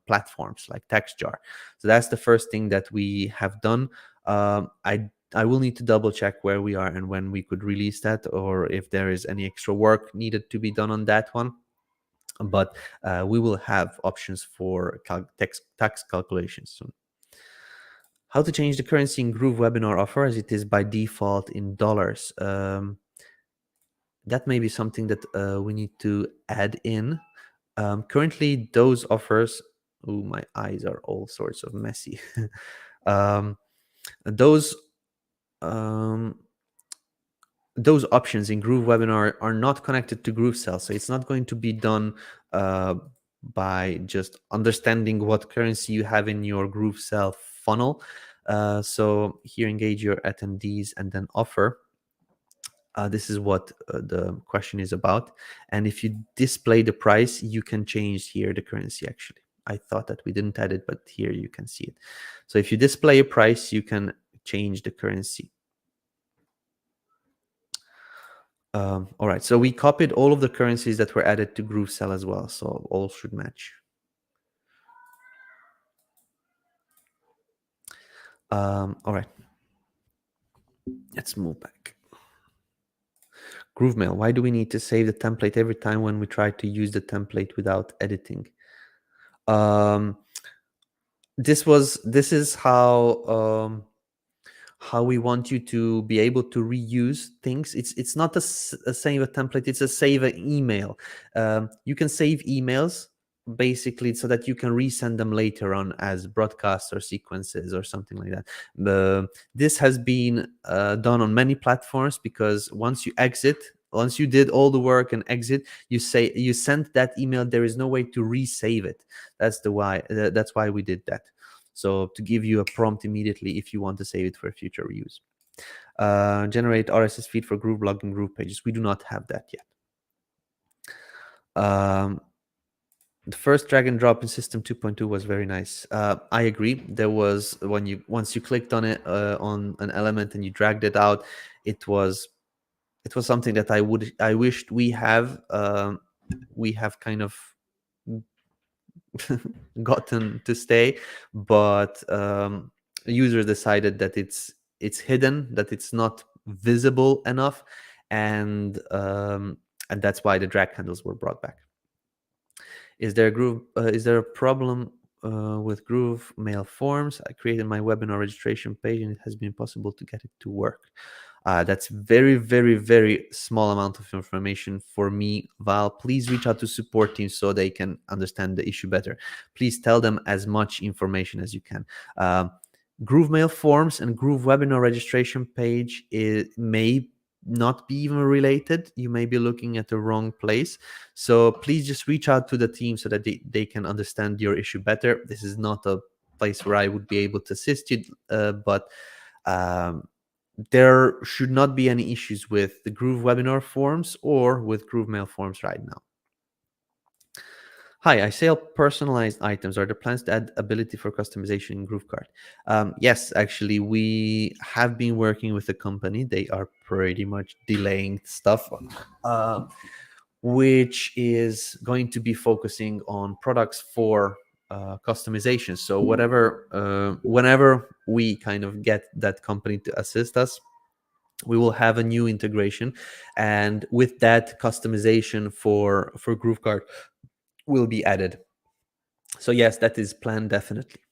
platforms like TaxJar. So that's the first thing that we have done. I will need to double check where we are and when we could release that, or if there is any extra work needed to be done on that one. But we will have options for tax calculations soon. How to change the currency in GrooveWebinar offer, as it is by default in dollars. That may be something that we need to add in. Currently, those offers, oh, my eyes are all sorts of messy. Those options in GrooveWebinar are not connected to GrooveSell, so it's not going to be done by just understanding what currency you have in your GrooveSell funnel. So here, engage your attendees and then offer. This is what the question is about. And if you display the price, you can change here the currency actually. I thought that we didn't add it, but here you can see it. So if you display a price, you can change the currency. All right, so we copied all of the currencies that were added to GrooveSell as well, so all should match. All right, let's move back. GrooveMail, why do we need to save the template every time when we try to use the template without editing? This is how we want you to be able to reuse things. It's not a save a template, it's a save an email. You can save emails basically so that you can resend them later on as broadcasts or sequences or something like that. This has been done on many platforms, because once you did all the work and exit, you sent that email, there is no way to resave it. That's why we did that. So to give you a prompt immediately if you want to save it for future reuse. Generate RSS feed for GrooveBlog and GroovePages. We do not have that yet. The first drag and drop in System 2.2 was very nice. I agree. There was, once you clicked on it on an element and you dragged it out, it was something that I wished we have kind of gotten to stay, but users decided that it's hidden, that it's not visible enough, and that's why the drag handles were brought back. Is there a problem with Groove mail forms? I created my webinar registration page and it has been possible to get it to work. That's very, very, very small amount of information for me, Val. Please reach out to support teams so they can understand the issue better. Please tell them as much information as you can. Groove mail forms and Groove webinar registration page may not be even related. You may be looking at the wrong place. So please just reach out to the team so that they can understand your issue better. This is not a place where I would be able to assist you, but there should not be any issues with the Groove webinar forms or with Groove mail forms right now. Hi, I sell personalized items. Are there plans to add ability for customization in GrooveKart? Yes, actually, we have been working with the company. They are pretty much delaying stuff, which is going to be focusing on products for customization. So whenever we kind of get that company to assist us, we will have a new integration, and with that, customization for GrooveKart will be added. So yes, that is planned, definitely.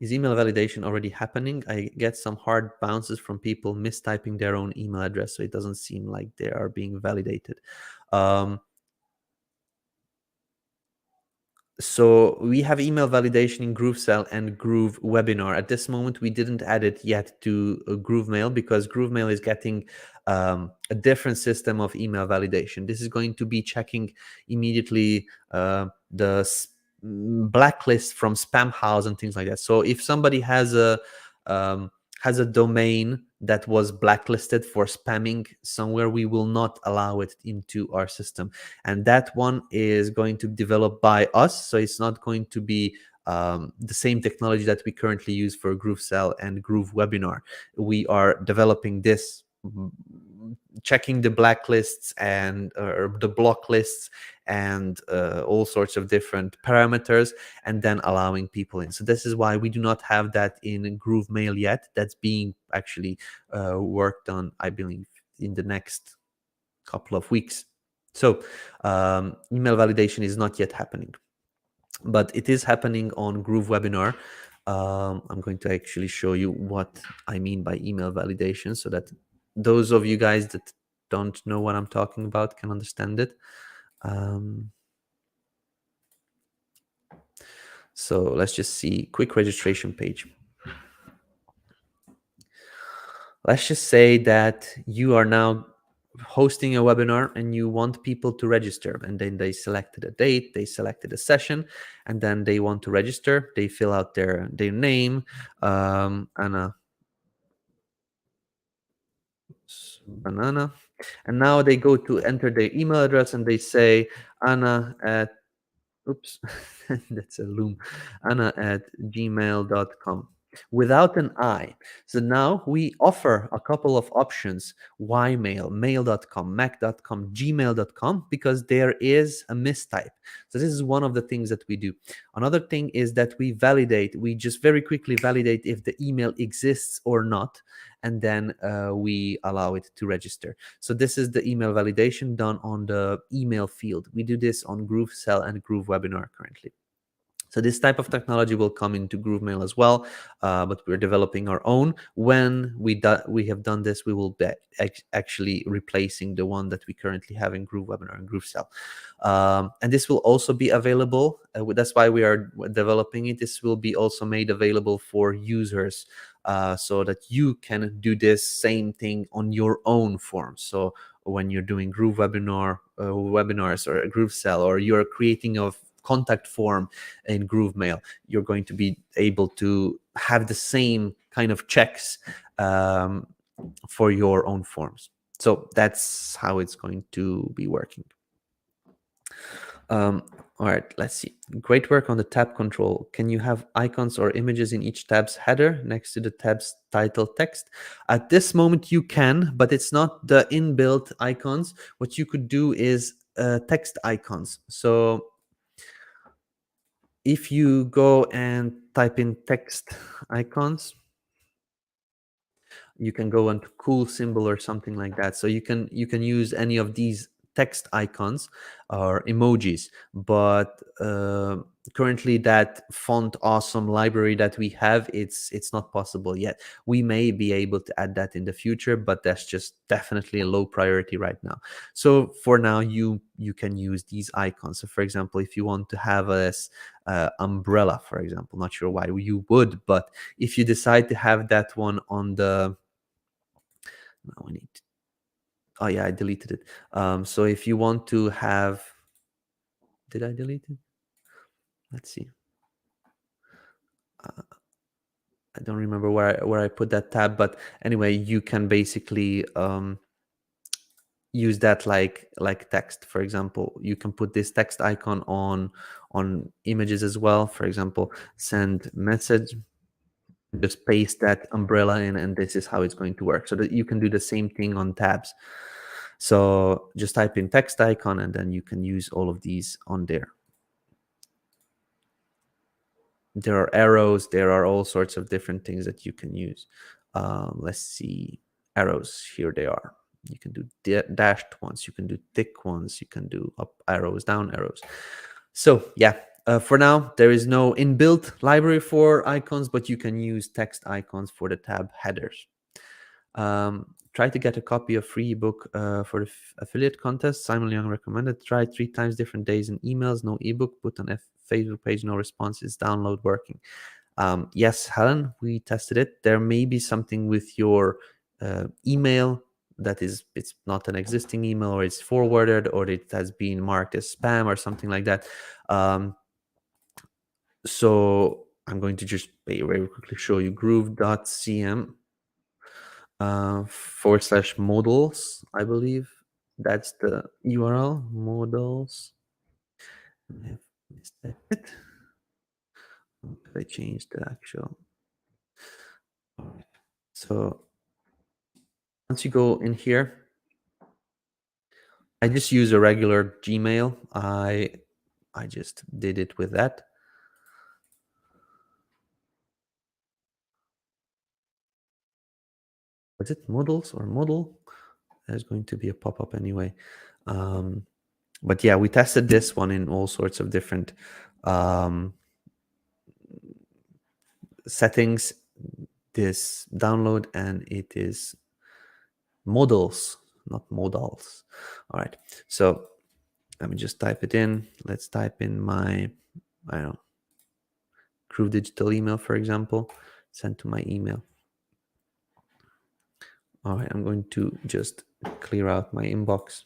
Is email validation already happening? I get some hard bounces from people mistyping their own email address, so it doesn't seem like they are being validated. So we have email validation in GrooveSell and GrooveWebinar. At this moment, we didn't add it yet to GrooveMail because GrooveMail is getting a different system of email validation. This is going to be checking immediately the blacklist from spam house and things like that. So if somebody has a domain that was blacklisted for spamming somewhere, we will not allow it into our system. And that one is going to be developed by us. So it's not going to be the same technology that we currently use for GrooveSell and GrooveWebinar. We are developing this, checking the blacklists and the block lists and all sorts of different parameters, and then allowing people in. So this is why we do not have that in GrooveMail yet. That's being actually worked on, I believe, in the next couple of weeks. So email validation is not yet happening, but it is happening on GrooveWebinar. I'm going to actually show you what I mean by email validation so that those of you guys that don't know what I'm talking about can understand it. So let's just see, quick registration page. Let's just say that you are now hosting a webinar and you want people to register, and then they selected a date, they selected a session, and then they want to register. They fill out their name, Anna Banana, and now they go to enter their email address and they say Anna at oops that's a loom, Anna@gmail.com without an I. So now we offer a couple of options: Ymail, mail.com, mac.com, gmail.com, because there is a mistype. So this is one of the things that we do. Another thing is that we just very quickly validate if the email exists or not, and then we allow it to register. So this is the email validation done on the email field. We do this on GrooveSell and GrooveWebinar currently. So this type of technology will come into GrooveMail as well, but we're developing our own. When we have done this, we will be actually replacing the one that we currently have in GrooveWebinar and GrooveSell. And this will also be available. That's why we are developing it. This will be also made available for users, so that you can do this same thing on your own form. So when you're doing GrooveWebinar webinars or GrooveSell, or you're creating a contact form in GrooveMail, you're going to be able to have the same kind of checks for your own forms. So that's how it's going to be working. All right, let's see. Great work on the tab control. Can you have icons or images in each tab's header next to the tab's title text? At this moment you can, but it's not the inbuilt icons. What you could do is text icons. So if you go and type in text icons, you can go into cool symbol or something like that. So you can use any of these text icons or emojis, but currently that font awesome library that we have, it's not possible yet. We may be able to add that in the future, but that's just definitely a low priority right now. So for now, you can use these icons. So for example, if you want to have a umbrella, for example, not sure why you would, but if you decide to have that one on the now we need to, oh yeah, I deleted it. So if you want to have, did I delete it? Let's see. I don't remember where I put that tab, but anyway, you can basically use that like text. For example, you can put this text icon on images as well. For example, send message, just paste that umbrella in, and this is how it's going to work. So that you can do the same thing on tabs. So just type in text icon, and then you can use all of these on there. There are arrows, there are all sorts of different things that you can use. Let's see, arrows, here they are. You can do dashed ones, you can do thick ones, you can do up arrows, down arrows. So yeah, For now, there is no inbuilt library for icons, but you can use text icons for the tab headers. Try to get a copy of free ebook for the affiliate contest. Simon Young recommended. Try 3 times different days in emails. No ebook. Put on a Facebook page. No response. Is download working? Yes, Helen, we tested it. There may be something with your email that it's not an existing email, or it's forwarded, or it has been marked as spam or something like that. So I'm going to just very quickly show you Groove.cm /modals, I believe. That's the URL, modals. I changed the actual. So once you go in here, I just use a regular Gmail. I just did it with that. Was it modals or model? There's going to be a pop-up anyway. But yeah, we tested this one in all sorts of different settings, this download, and it is modals, not modals. All right, so let me just type it in. Let's type in my, I don't know, Groove Digital email, for example, send to my email. All right, I'm going to just clear out my inbox.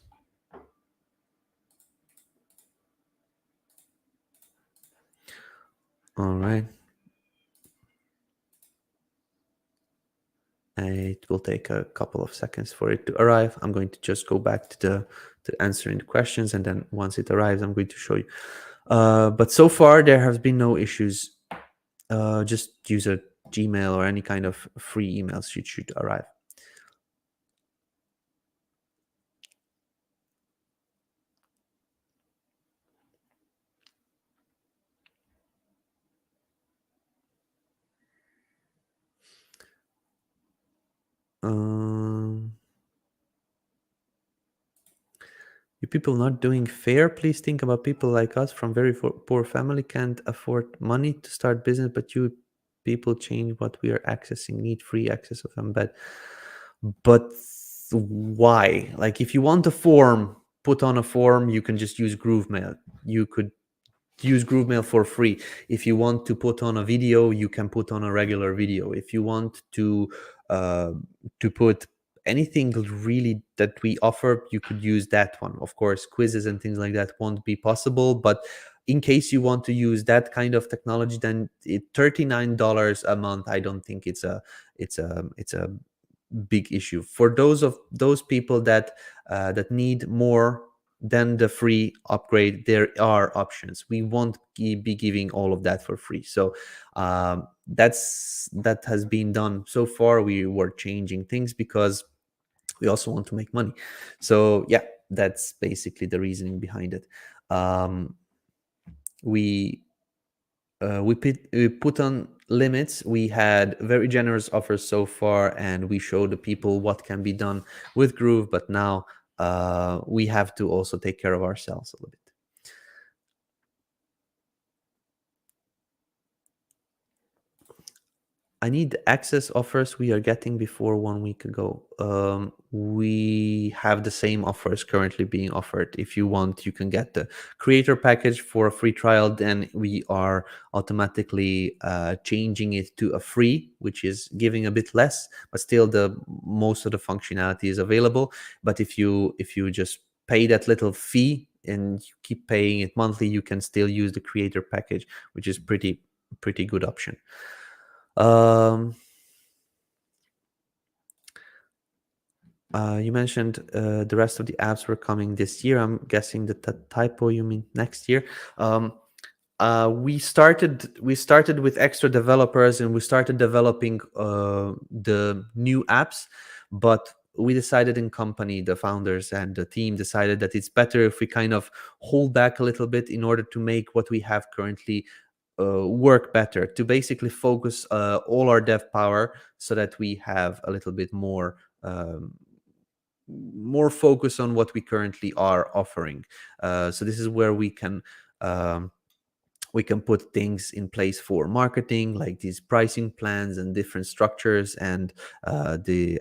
All right. It will take a couple of seconds for it to arrive. I'm going to just go back to answering the questions, and then once it arrives, I'm going to show you. But so far, there has been no issues. Just use a Gmail or any kind of free emails should arrive. You people not doing fair? Please think about people like us from very poor family, can't afford money to start business, but you people change what we are accessing, need free access of embed. But why? Like, if you want a form, put on a form. You can just use GrooveMail. You could use GrooveMail for free. If you want to put on a video, you can put on a regular video. If you want to put anything really that we offer, you could use that one. Of course, quizzes and things like that won't be possible, but in case you want to use that kind of technology, then $39 a month, I don't think it's a big issue. For those people that need more than the free upgrade, there are options. We won't be giving all of that for free. So that has been done so far. We were changing things because we also want to make money. So yeah, that's basically the reasoning behind it. We put on limits. We had very generous offers so far, and we showed the people what can be done with Groove, but now we have to also take care of ourselves a little bit. I need access offers we are getting before 1 week ago. We have the same offers currently being offered. If you want, you can get the creator package for a free trial. Then we are automatically changing it to a free, which is giving a bit less, but still the most of the functionality is available. But if you just pay that little fee and you keep paying it monthly, you can still use the creator package, which is pretty good option. You mentioned the rest of the apps were coming this year. I'm guessing that typo you mean next year. We started with extra developers, and we started developing the new apps, but we decided in company, the founders and the team decided that it's better if we kind of hold back a little bit in order to make what we have currently work better, to basically focus all our dev power so that we have a little bit more focus on what we currently are offering. So this is where we can We can put things in place for marketing, like these pricing plans and different structures, and the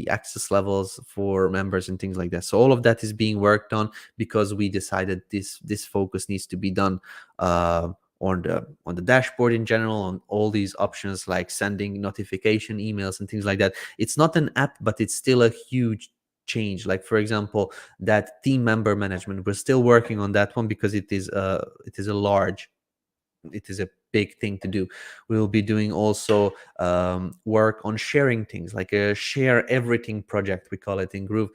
access levels for members and things like that. So all of that is being worked on, because we decided this focus needs to be done on the dashboard in general, on all these options like sending notification emails and things like that. It's not an app, but it's still a huge change. Like, for example, that team member management, we're still working on that one, because it is a big thing to do. We will be doing also work on sharing things, like a share everything project, we call it in Groove,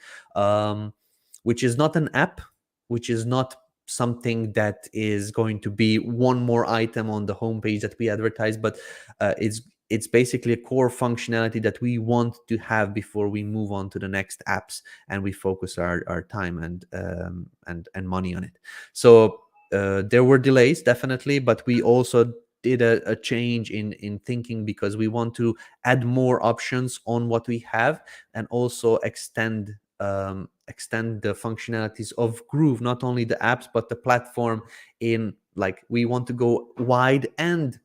which is not an app, which is not something that is going to be one more item on the homepage that we advertise, but it's basically a core functionality that we want to have before we move on to the next apps, and we focus our time and money on it. So there were delays, definitely, but we also did a change in thinking, because we want to add more options on what we have, and also extend the functionalities of Groove, not only the apps but the platform. In, like, we want to go wide and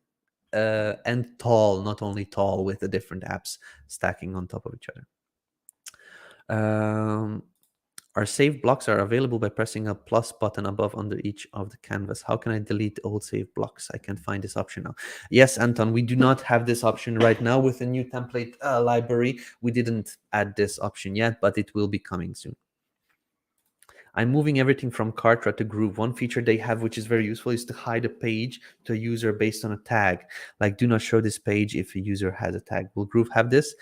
tall, not only tall, with the different apps stacking on top of each other. Our saved blocks are available by pressing a plus button above under each of the canvas. How can I delete old saved blocks? I can't find this option now. Yes, Anton, we do not have this option right now with the new template library. We didn't add this option yet, but it will be coming soon. I'm moving everything from Kartra to Groove. One feature they have, which is very useful, is to hide a page to a user based on a tag. Like, do not show this page if a user has a tag. Will Groove have this?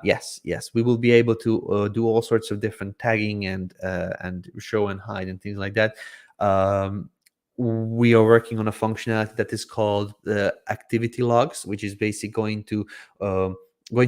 Yes. We will be able to do all sorts of different tagging and show and hide and things like that. We are working on a functionality that is called activity logs, which is basically going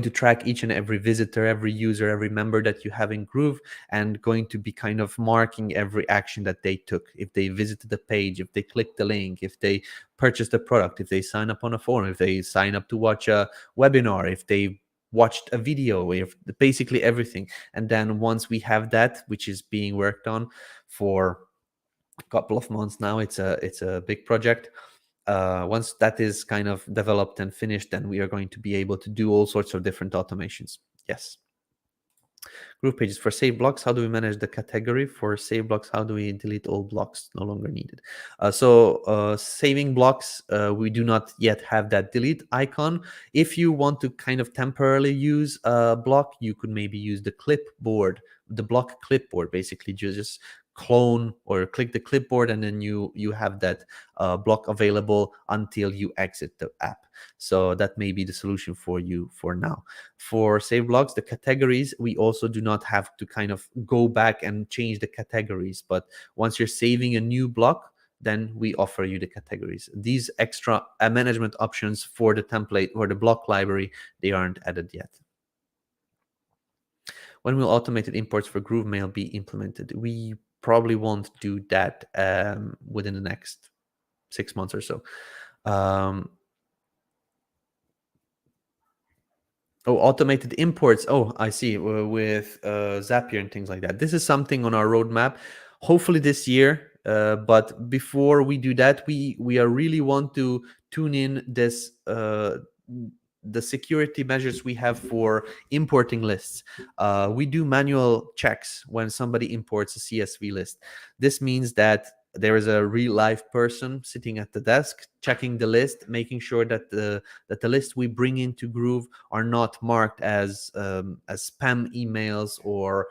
to track each and every visitor, every user, every member that you have in Groove, and going to be kind of marking every action that they took. If they visited the page, if they clicked the link, if they purchased the product, if they sign up on a forum, if they sign up to watch a webinar, if they watched a video, if basically everything. And then once we have that, which is being worked on for a couple of months now, it's a big project. Once that is kind of developed and finished, then we are going to be able to do all sorts of different automations. Yes. Groove pages for save blocks. How do we manage the category for save blocks? How do we delete all blocks no longer needed? Saving blocks, we do not yet have that delete icon. If you want to kind of temporarily use a block, you could maybe use the clipboard, the block clipboard. Basically, you just clone or click the clipboard, and then you have that block available until you exit the app. So that may be the solution for you for now. For save blocks, the categories, we also do not have to kind of go back and change the categories, but once you're saving a new block, then we offer you the categories. These extra management options for the template or the block library, they aren't added yet. When will automated imports for GrooveMail be implemented? We probably won't do that within the next 6 months or so. Automated imports. Oh, I see. With Zapier and things like that. This is something on our roadmap, hopefully this year. But before we do that, we are really want to tune in this the security measures we have for importing lists. We do manual checks when somebody imports a CSV list. This means that there is a real life person sitting at the desk checking the list, making sure that the list we bring into Groove are not marked as spam emails or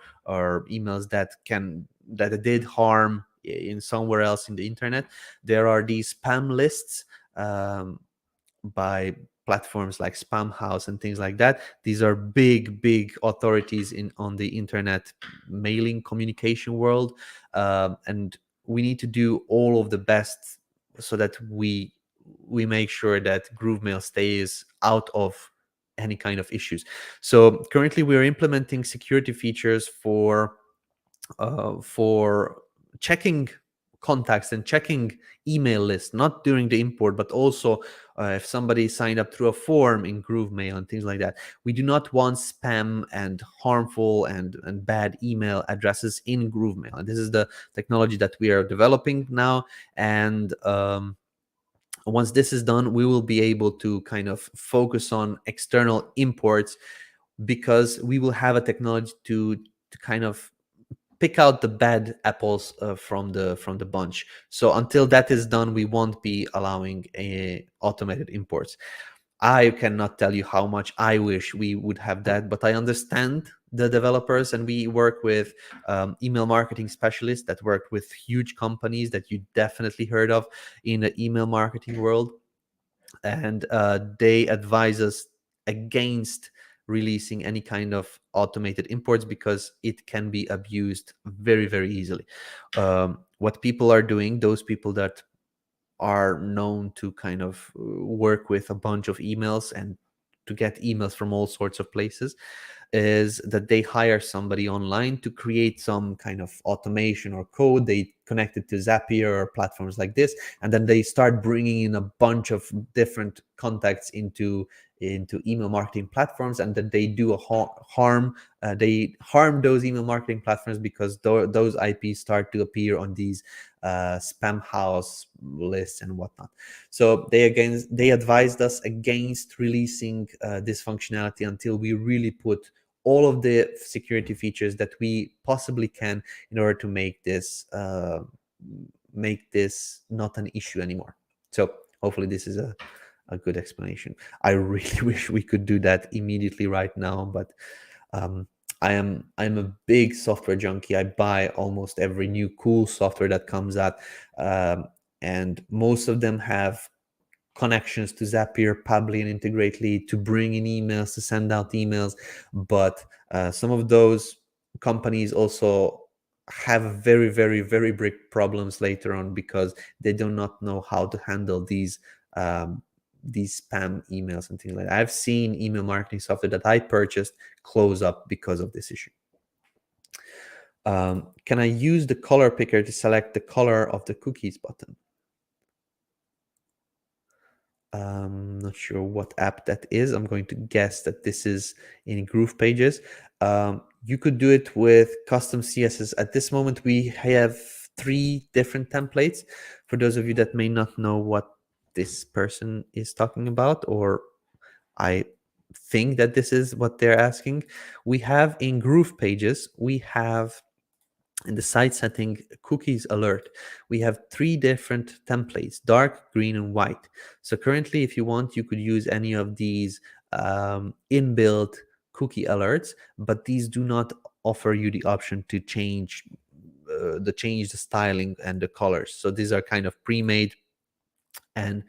emails that did harm in somewhere else in the internet. There are these spam lists by platforms like Spamhaus and things like that. These are big authorities on the internet mailing communication world, and we need to do all of the best so that we make sure that GrooveMail stays out of any kind of issues. So currently we are implementing security features for checking contacts and checking email lists, not during the import, but also if somebody signed up through a form in GrooveMail and things like that. We do not want spam and harmful and bad email addresses in GrooveMail. And this is the technology that we are developing now. And Once this is done, we will be able to kind of focus on external imports, because we will have a technology to kind of pick out the bad apples from the bunch. So until that is done, we won't be allowing automated imports. I cannot tell you how much I wish we would have that, but I understand the developers, and we work with email marketing specialists that work with huge companies that you definitely heard of in the email marketing world, and they advise us against releasing any kind of automated imports because it can be abused very, very easily. What people are doing, those people that are known to kind of work with a bunch of emails and to get emails from all sorts of places, is that they hire somebody online to create some kind of automation or code. They connect it to Zapier or platforms like this, and then they start bringing in a bunch of different contacts into email marketing platforms, and that they do a harm. They harm those email marketing platforms because those IPs start to appear on these spam house lists and whatnot. So they advised us against releasing this functionality until we really put all of the security features that we possibly can in order to make this not an issue anymore. So hopefully this is a good explanation. I really wish we could do that immediately right now, but um, I'm a big software junkie. I buy almost every new cool software that comes out, um, and most of them have connections to Zapier, Pabbly, and Integrately to bring in emails, to send out emails. But some of those companies also have very, very, very big problems later on because they do not know how to handle these spam emails and things like that. I've seen email marketing software that I purchased close up because of this issue. Can I use the color picker to select the color of the cookies button? Not sure what app that is. I'm going to guess that this is in GroovePages. You could do it with custom CSS. At this moment, we have 3 different templates. For those of you that may not know what this person is talking about, or I think that this is what they're asking, we have in GroovePages, we have in the site setting cookies alert, we have 3 different templates: dark, green, and white. So currently, if you want, you could use any of these inbuilt cookie alerts, but these do not offer you the option to change the styling and the colors. So these are kind of pre-made, and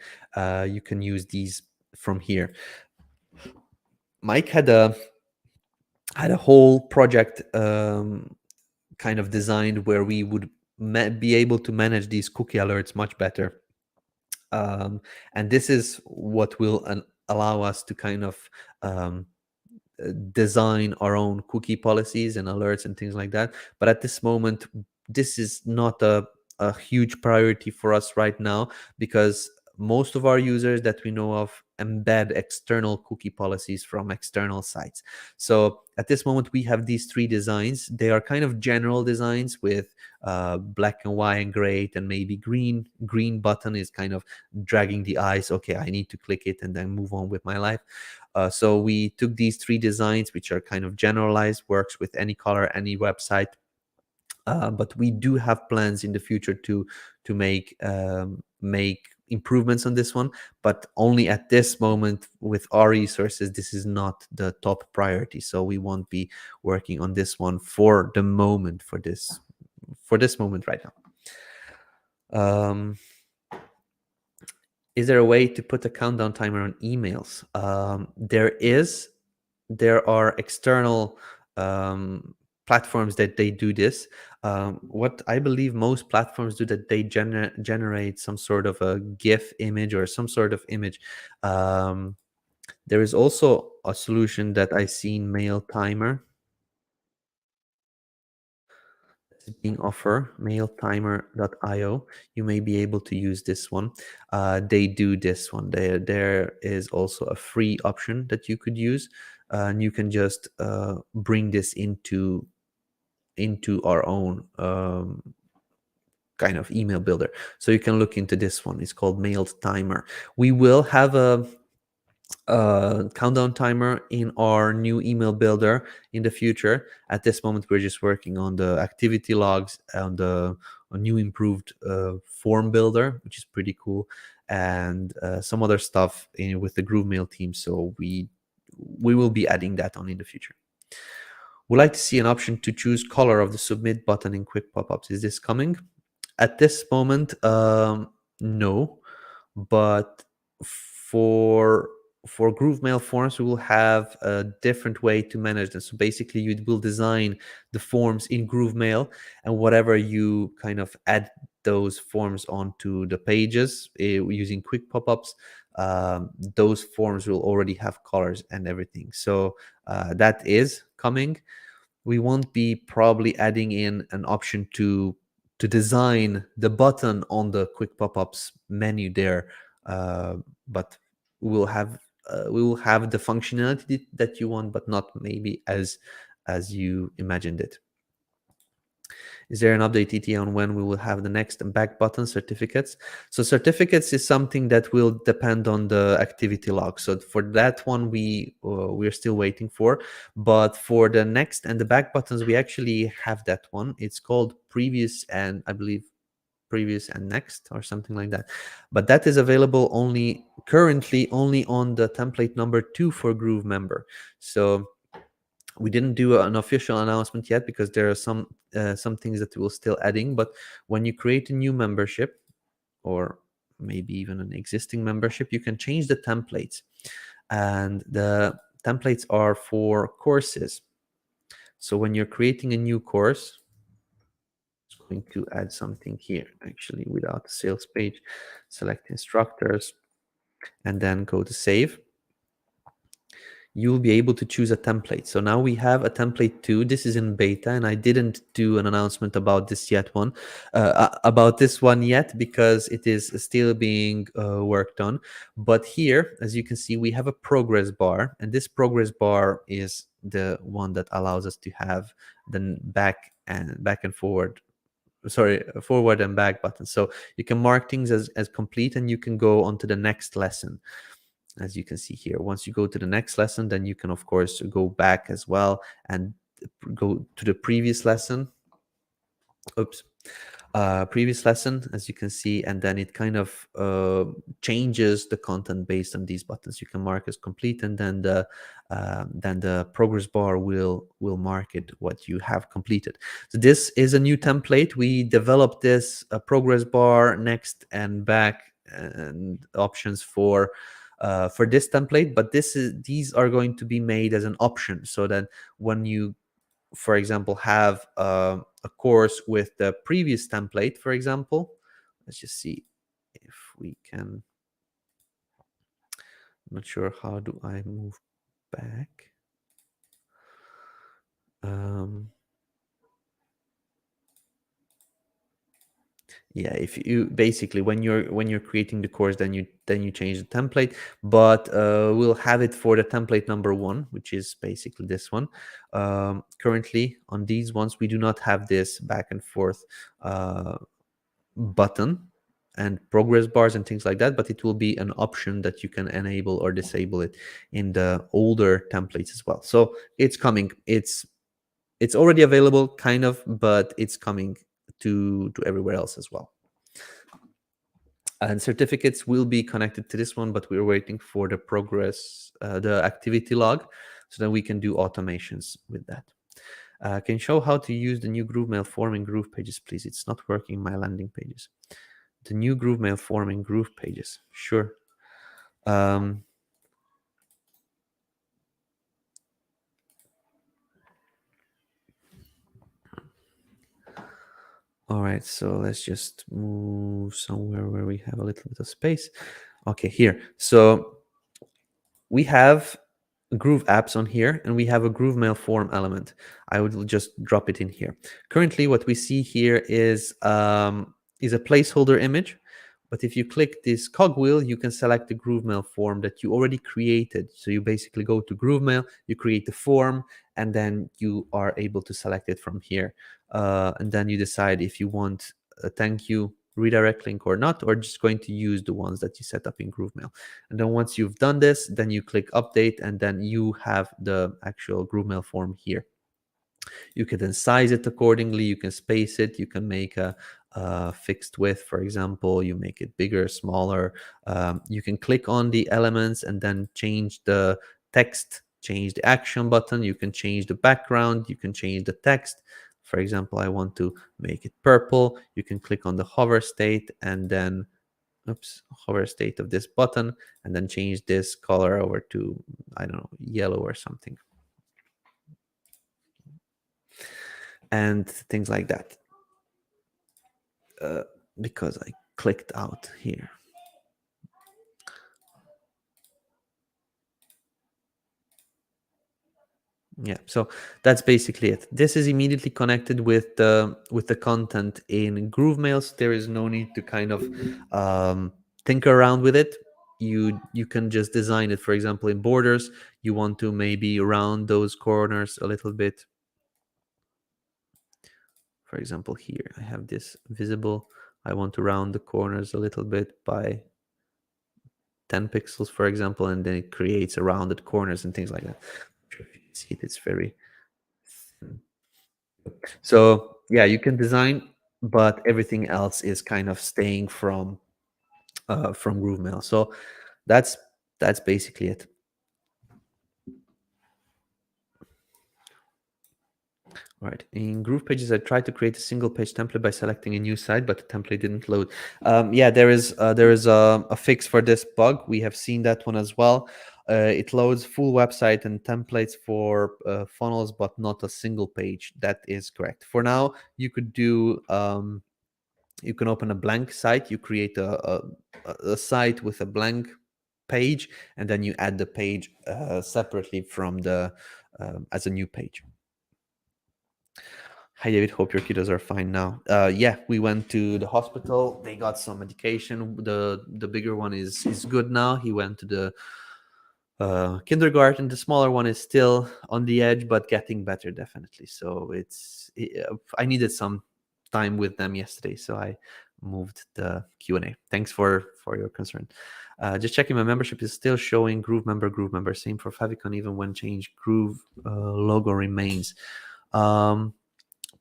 you can use these from here. Mike had a whole project kind of designed where we would be able to manage these cookie alerts much better. And this is what will allow us to kind of design our own cookie policies and alerts and things like that. But at this moment, this is not a huge priority for us right now, because most of our users that we know of embed external cookie policies from external sites. So at this moment, we have these 3 designs. They are kind of general designs with black and white and gray, and maybe green. Green button is kind of dragging the eyes. Okay, I need to click it and then move on with my life. So we took these 3 designs, which are kind of generalized, works with any color, any website. But we do have plans in the future to make improvements on this one, but only at this moment with our resources. This is not the top priority, so we won't be working on this one for the moment, for this moment right now. Is there a way to put a countdown timer on emails? There are external platforms that they do this. What I believe most platforms do, that they generate some sort of a GIF image or some sort of image. There is also a solution that I see in Mail Timer. Being offer mailtimer.io. You may be able to use this one. They do this one. There is also a free option that you could use, and you can just bring this into our own kind of email builder. So you can look into this one. It's called Mailed Timer. We will have a countdown timer in our new email builder in the future. At this moment, we're just working on the activity logs and a new improved form builder, which is pretty cool, and some other stuff with the GrooveMail team. So we will be adding that on in the future. Would like to see an option to choose color of the submit button in quick pop-ups. Is this coming? At this moment, no, but for GrooveMail forms, we will have a different way to manage them. So basically, you will design the forms in GrooveMail, and whatever you kind of add those forms onto the pages using quick pop-ups, those forms will already have colors and everything. So that is coming. We won't be probably adding in an option to design the button on the quick pop-ups menu there, but we will have the functionality that you want, but not maybe as you imagined it. Is there an update, ET, on when we will have the next back button certificates? So certificates is something that will depend on the activity log. So for that one, we're still waiting for. But for the next and the back buttons, we actually have that one. It's called previous and I believe previous and next or something like that. But that is available currently only on the template number 2 for GrooveMember. So we didn't do an official announcement yet because there are some things that we're still adding. But when you create a new membership, or maybe even an existing membership, you can change the templates, and the templates are for courses. So when you're creating a new course, I'm going to add something here actually without the sales page. Select instructors and then go to save. You'll be able to choose a template. So now we have a template 2. This is in beta, and I didn't do an announcement about this one yet because it is still being worked on. But here, as you can see, we have a progress bar, and this progress bar is the one that allows us to have the forward and back buttons. So you can mark things as complete, and you can go on to the next lesson. As you can see here, once you go to the next lesson, then you can of course go back as well and go to the previous lesson. Previous lesson, as you can see, and then it kind of changes the content based on these buttons. You can mark as complete, and then the progress bar will mark it what you have completed. So this is a new template. We developed this progress bar, next and back, and options for this template, but these are going to be made as an option, so that when you, for example, have a course with the previous template, for example, let's just see if we can. I'm not sure, how do I move back? Yeah, if you basically when you're creating the course, then you change the template, but we'll have it for the template number 1, which is basically this one. Currently on these ones, we do not have this back and forth button and progress bars and things like that, but it will be an option that you can enable or disable it in the older templates as well. So it's coming. It's already available, kind of, but it's coming to everywhere else as well. And certificates will be connected to this one, but we're waiting for the progress, the activity log, so that we can do automations with that. Can you show how to use the new GrooveMail form in GroovePages, please? It's not working in my landing pages. The new GrooveMail form in GroovePages. Sure. All right, so let's just move somewhere where we have a little bit of space. Okay, here. So we have Groove apps on here, and we have a GrooveMail form element. I would just drop it in here. Currently, what we see here is a placeholder image. But if you click this cogwheel, you can select the GrooveMail form that you already created. So you basically go to GrooveMail, you create the form, and then you are able to select it from here. And then you decide if you want a thank you redirect link or not, or just going to use the ones that you set up in GrooveMail. And then once you've done this, then you click update, and then you have the actual GrooveMail form here. You can then size it accordingly. You can space it. You can make a fixed width, for example. You make it bigger, smaller. You can click on the elements and then change the text, change the action button. You can change the background. You can change the text. For example, I want to make it purple. You can click on the hover state and then hover state of this button, and then change this color over to, I don't know, yellow or something, and things like that. Because I clicked out here. Yeah, so that's basically it. This is immediately connected with the content in GrooveMail. So there is no need to kind of tinker around with it. You can just design it. For example, in borders, you want to maybe round those corners a little bit. For example, here I have this visible. I want to round the corners a little bit by 10 pixels, for example, and then it creates a rounded corners and things like that. If you can see it, it's very thin. So yeah, you can design, but everything else is kind of staying from GrooveMail. So that's basically it. All right, in GroovePages, I tried to create a single page template by selecting a new site, but the template didn't load. Yeah, there is a fix for this bug. We have seen that one as well. It loads full website and templates for funnels, but not a single page. That is correct. For now, you could do you can open a blank site. You create a site with a blank page, and then you add the page separately from the as a new page. Hi David, hope your kiddos are fine now. Yeah, we went to the hospital. They got some medication. The bigger one is good now. He went to the kindergarten. The smaller one is still on the edge, but getting better definitely. So I needed some time with them yesterday, so I moved the Q&A. Thanks for your concern. Just checking, my membership is still showing GrooveMember. Same for Favicon, even when changed, Groove logo remains.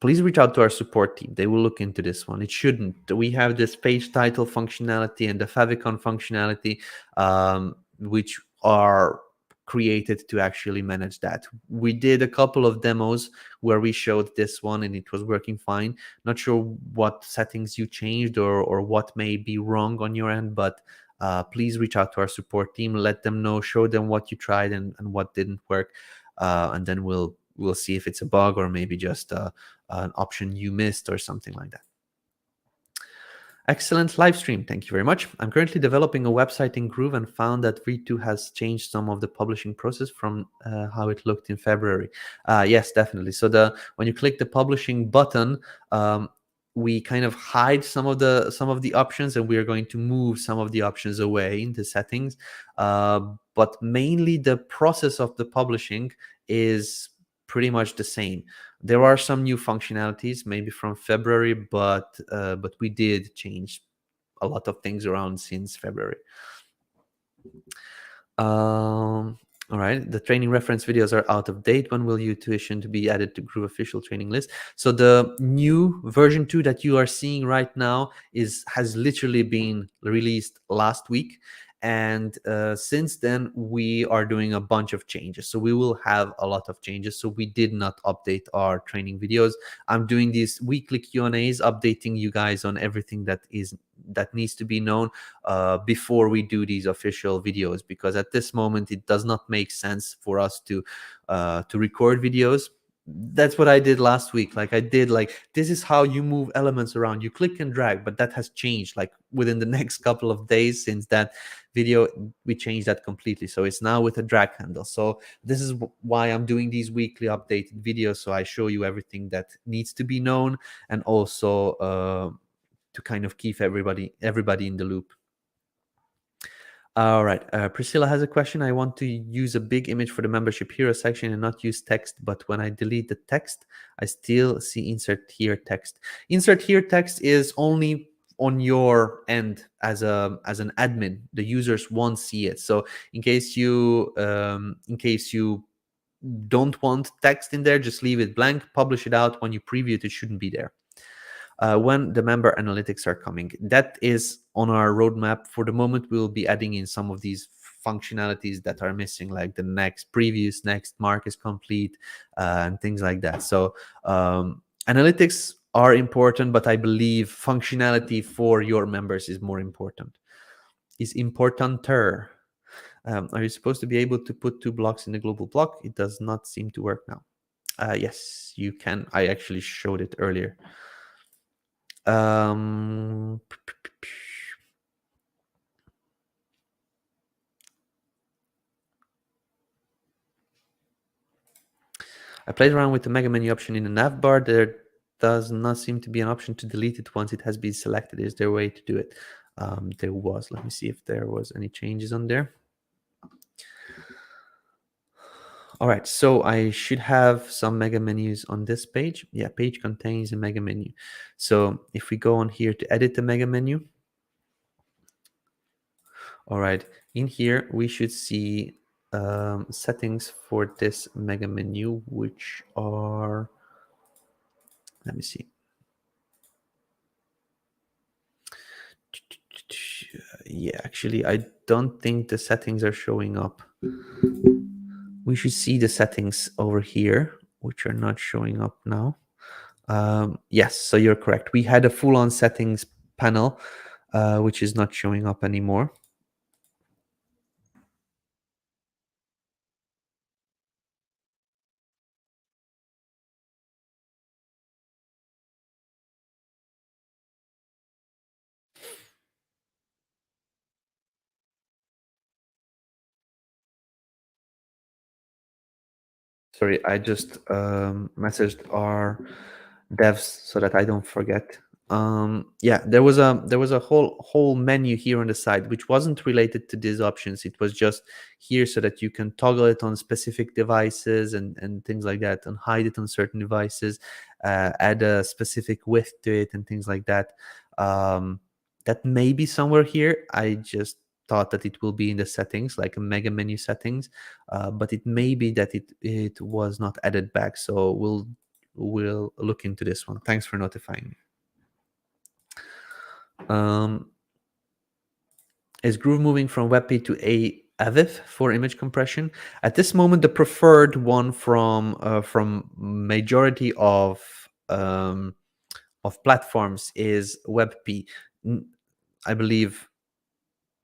Please reach out to our support team. They will look into this one. It shouldn't. We have this page title functionality and the Favicon functionality, which are created to actually manage that. We did a couple of demos where we showed this one and it was working fine. Not sure what settings you changed or what may be wrong on your end, but please reach out to our support team. Let them know, show them what you tried and what didn't work, and then we'll see if it's a bug or maybe just an option you missed or something like that. Excellent live stream. Thank you very much. I'm currently developing a website in Groove and found that V2 has changed some of the publishing process from how it looked in February. Yes, definitely. So when you click the publishing button, we kind of hide some of the options, and we are going to move some of the options away in the settings. But mainly the process of the publishing is pretty much the same. There are some new functionalities, maybe from February, but we did change a lot of things around since February. All right, the training reference videos are out of date. When will tuition to be added to Groove official training list? So the new version 2 that you are seeing right now has literally been released last week. And since then, we are doing a bunch of changes. So we will have a lot of changes. So we did not update our training videos. I'm doing these weekly Q&As, updating you guys on everything that needs to be known before we do these official videos, because at this moment it does not make sense for us to record videos. That's what I did last week. Like I did, this is how you move elements around. You click and drag, but that has changed like within the next couple of days since that video. We changed that completely. So it's now with a drag handle. So this is why I'm doing these weekly updated videos. So I show you everything that needs to be known, and also to kind of keep everybody in the loop. All right. Priscilla has a question. I want to use a big image for the membership hero section and not use text, but when I delete the text, I still see insert here text. Insert here text is only on your end as an admin. The users won't see it. So in case you don't want text in there, just leave it blank, publish it out. When you preview it, it shouldn't be there. When the member analytics are coming, that is on our roadmap. For the moment, we'll be adding in some of these functionalities that are missing, like the next previews, next mark is complete, and things like that. So analytics are important, but I believe functionality for your members is more important, is importanter. Are you supposed to be able to put 2 blocks in the global block? It does not seem to work now. Yes, you can. I actually showed it earlier. I played around with the mega menu option in the nav bar. There does not seem to be an option to delete it once it has been selected. Is there a way to do it? There was. Let me see if there was any changes on there. All right, so I should have some mega menus on this page. Yeah, page contains a mega menu. So if we go on here to edit the mega menu, all right, in here we should see settings for this mega menu, which are, let me see. Yeah, actually, I don't think the settings are showing up. We should see the settings over here, which are not showing up now. Yes, so you're correct. We had a full-on settings panel, which is not showing up anymore. Sorry, I just messaged our devs so that I don't forget. Yeah, there was a whole menu here on the side which wasn't related to these options. It was just here so that you can toggle it on specific devices and things like that, and hide it on certain devices, add a specific width to it and things like that. That may be somewhere here. I just thought that it will be in the settings, like a mega menu settings, but it may be that it was not added back. So we'll look into this one. Thanks for notifying me. Is Groove moving from WebP to AVIF for image compression? At this moment, the preferred one from majority of platforms is WebP. I believe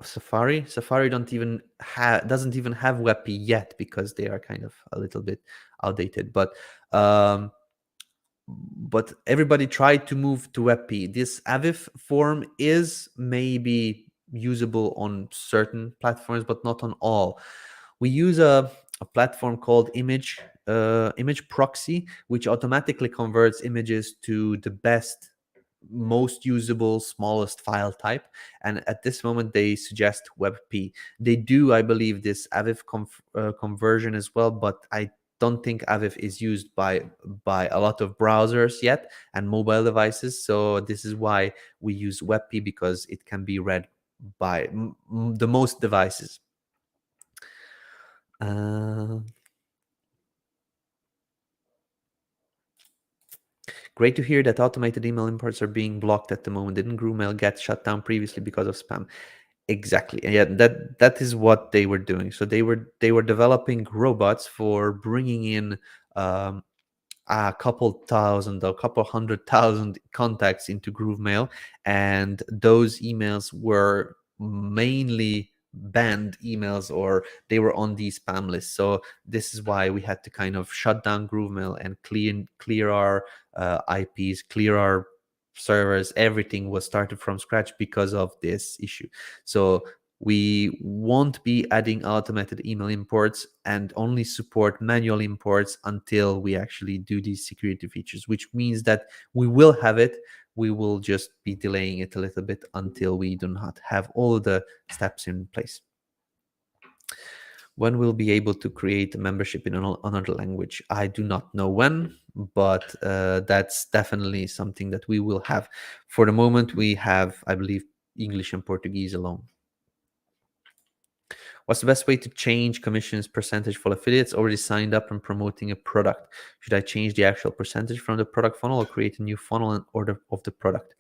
Safari doesn't even have WebP yet, because they are kind of a little bit outdated. But everybody tried to move to WebP. This AVIF form is maybe usable on certain platforms, but not on all. We use a platform called Image Proxy, which automatically converts images to the best, most usable, smallest file type. And at this moment, they suggest WebP. They do, I believe, this AVIF conversion as well, but I don't think AVIF is used by a lot of browsers yet and mobile devices. So this is why we use WebP, because it can be read by the most devices. Great to hear that automated email imports are being blocked at the moment. Didn't GrooveMail get shut down previously because of spam? Exactly. And yeah, that is what they were doing. So they were developing robots for bringing in a couple 100,000 contacts into GrooveMail, and those emails were mainly banned emails, or they were on the spam list. So this is why we had to kind of shut down GrooveMail and clear our IPs, clear our servers. Everything was started from scratch because of this issue. So we won't be adding automated email imports and only support manual imports until we actually do these security features, which means that we will have it. We will just be delaying it a little bit until we do not have all the steps in place. When we'll be able to create a membership in another language, I do not know when, but that's definitely something that we will have. For the moment, we have, I believe, English and Portuguese alone. What's the best way to change commissions percentage for affiliates already signed up and promoting a product? Should I change the actual percentage from the product funnel or create a new funnel in order of the product?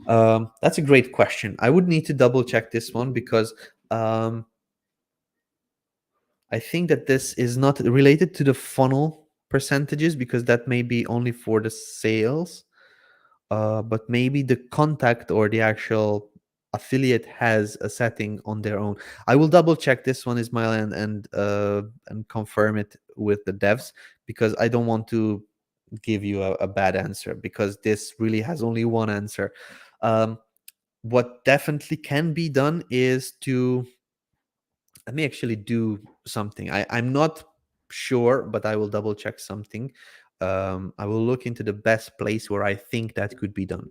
That's a great question. I would need to double check this one because I think that this is not related to the funnel percentages, because that may be only for the sales. But maybe the contact or the actual affiliate has a setting on their own. I will double check this one, Ismail, and confirm it with the devs, because I don't want to give you a bad answer, because this really has only one answer. What definitely can be done is to, let me actually do something. I'm not sure, but I will double check something. I will look into the best place where I think that could be done.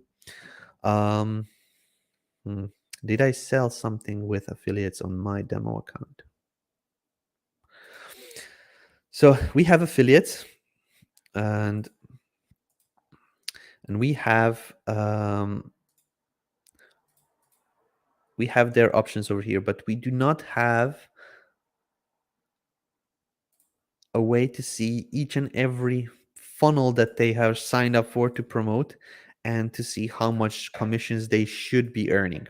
Um, Did I sell something with affiliates on my demo account? So we have affiliates, and we have their options over here, but we do not have a way to see each and every funnel that they have signed up for to promote, and to see how much commissions they should be earning.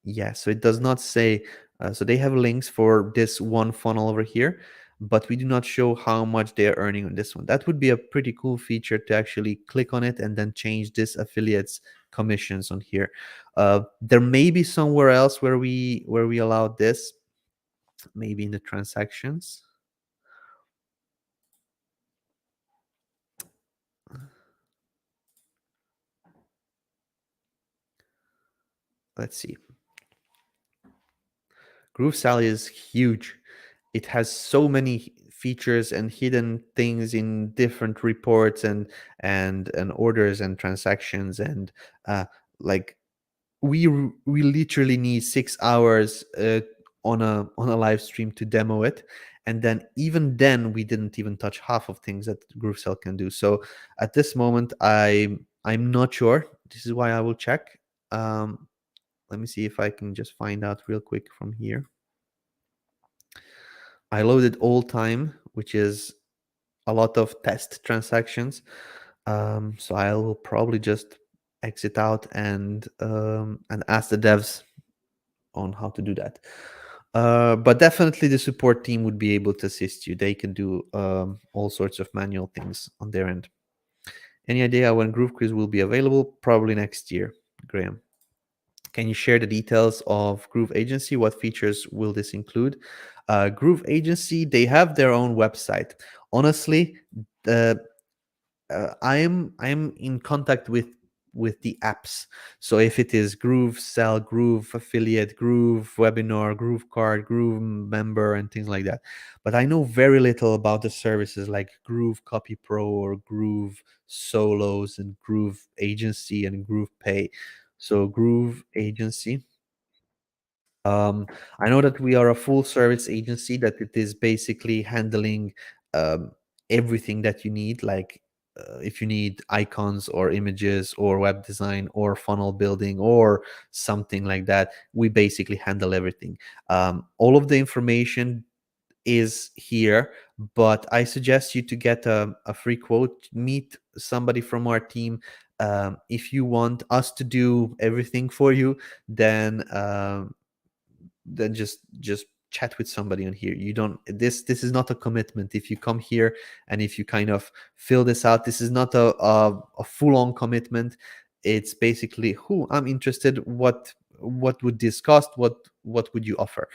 Yeah, so it does not say, so they have links for this one funnel over here, but we do not show how much they're earning on this one. That would be a pretty cool feature, to actually click on it and then change this affiliates commissions on here. There may be somewhere else where we allow this, maybe in the transactions. Let's see. GrooveSell is huge. It has so many features and hidden things in different reports and orders and transactions, and like we literally need 6 hours on a live stream to demo it, and then even then we didn't even touch half of things that GrooveSell can do. So at this moment, I'm not sure. This is why I will check. Let me see if I can just find out real quick from here. I loaded all time, which is a lot of test transactions. So I will probably just exit out and ask the devs on how to do that. But definitely the support team would be able to assist you. They can do all sorts of manual things on their end. Any idea when Groove Quiz will be available? Probably next year, Graham. Can you share the details of GrooveAgency? What features will this include? GrooveAgency, they have their own website. Honestly, I'm in contact with the apps. So if it is GrooveSell, Groove Affiliate, GrooveWebinar, GrooveKart, GrooveMember, and things like that. But I know very little about the services like Groove Copy Pro or Groove Solos and GrooveAgency and GroovePay. So GrooveAgency. I know that we are a full service agency, that it is basically handling um, everything that you need, like if you need icons or images or web design or funnel building or something like that, we basically handle everything. All of the information is here, but I suggest you to get a free quote, meet somebody from our team. If you want us to do everything for you, then just chat with somebody on here. You don't, this is not a commitment. If you come here and if you kind of fill this out, this is not a full-on commitment. It's basically, who I'm interested, what would this cost, what would you offer.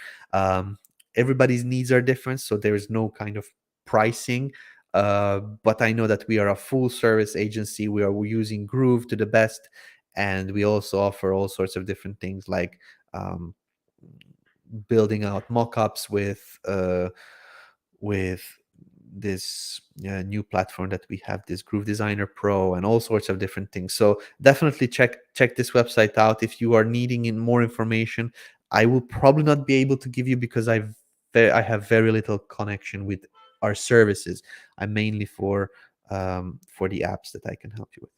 Everybody's needs are different, so there is no kind of pricing. But I know that we are a full service agency. We are using Groove to the best, and we also offer all sorts of different things, like building out mockups with this new platform that we have, this Groove Designer Pro, and all sorts of different things. So definitely check this website out if you are needing more information. I will probably not be able to give you because I have very little connection with our services. I'm mainly for the apps that I can help you with.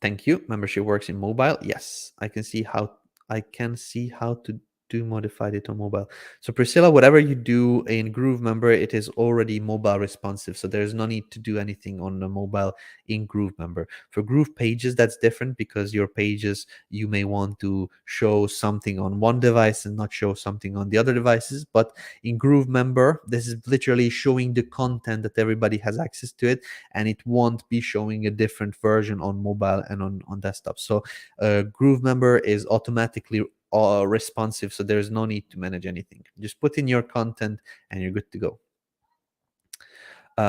Thank you. Membership works in mobile. Yes, I can see how to do modified it on mobile. So Priscilla, whatever you do in GrooveMember, it is already mobile responsive. So there's no need to do anything on the mobile in GrooveMember. For GroovePages, that's different because your pages, you may want to show something on one device and not show something on the other devices. But in GrooveMember, this is literally showing the content that everybody has access to it, and it won't be showing a different version on mobile and on desktop. So GrooveMember is automatically responsive, so there's no need to manage anything. Just put in your content and you're good to go.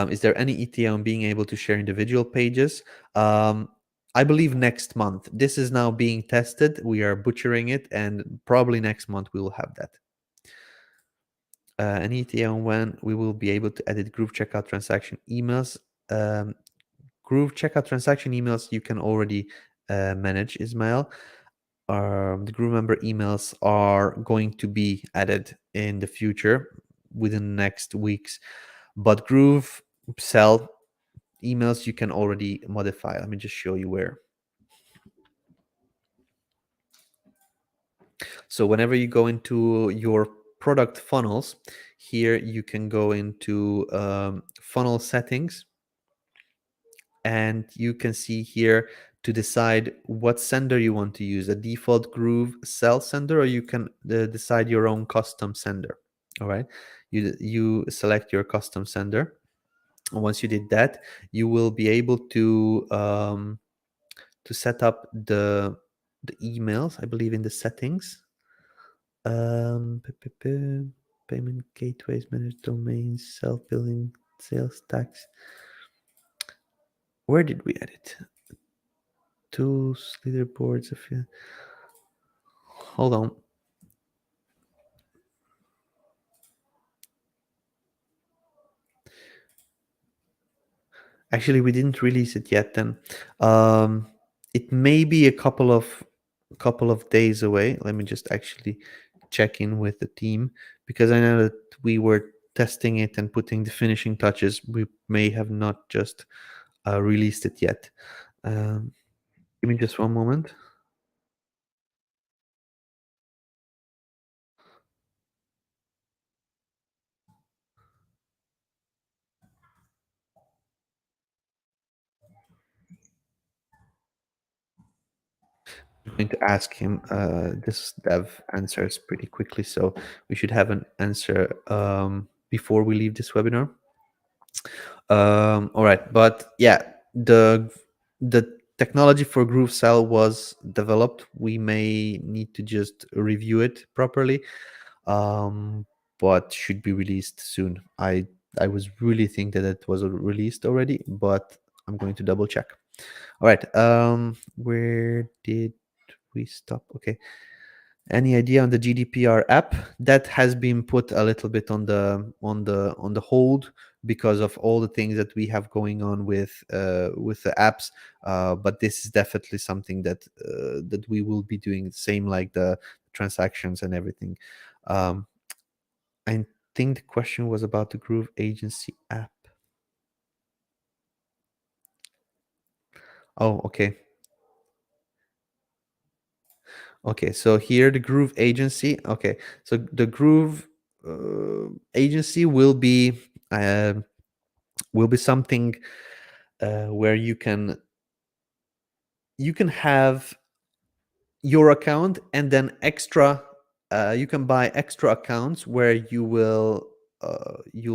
Is there any ETA on being able to share individual pages? I believe next month. This is now being tested. We are butchering it, and probably next month we will have that. An ETA on when we will be able to edit GrooveCheckout transaction emails. GrooveCheckout transaction emails you can already manage, Ismail. The GrooveMember emails are going to be added in the future within the next weeks, but GrooveSell emails you can already modify. Let me just show you where. So whenever you go into your product funnels, here you can go into funnel settings, and you can see here to decide what sender you want to use, a default GrooveSell sender, or you can decide your own custom sender. All right, you select your custom sender. And once you did that, you will be able to set up the emails, I believe, in the settings. Payment gateways, manage domains, self-billing, sales tax. Where did we edit? Tools, leaderboards. Hold on. Actually, we didn't release it yet. Then it may be a couple of days away. Let me just actually check in with the team, because I know that we were testing it and putting the finishing touches. We may have not just released it yet. Give me just one moment. I'm going to ask him. This dev answers pretty quickly, so we should have an answer before we leave this webinar. All right, but yeah, the technology for GrooveSell was developed. We may need to just review it properly, but should be released soon. I was really think that it was released already, but I'm going to double check. All right, where did we stop? Okay. Any idea on the GDPR app? That has been put a little bit on the hold because of all the things that we have going on with the apps. But this is definitely something that we will be doing, same like the transactions and everything. I think the question was about the GrooveAgency app. Oh, okay. Okay, so here the GrooveAgency. Okay, so the Groove agency will be something where you can have your account, and then extra you can buy extra accounts where you'll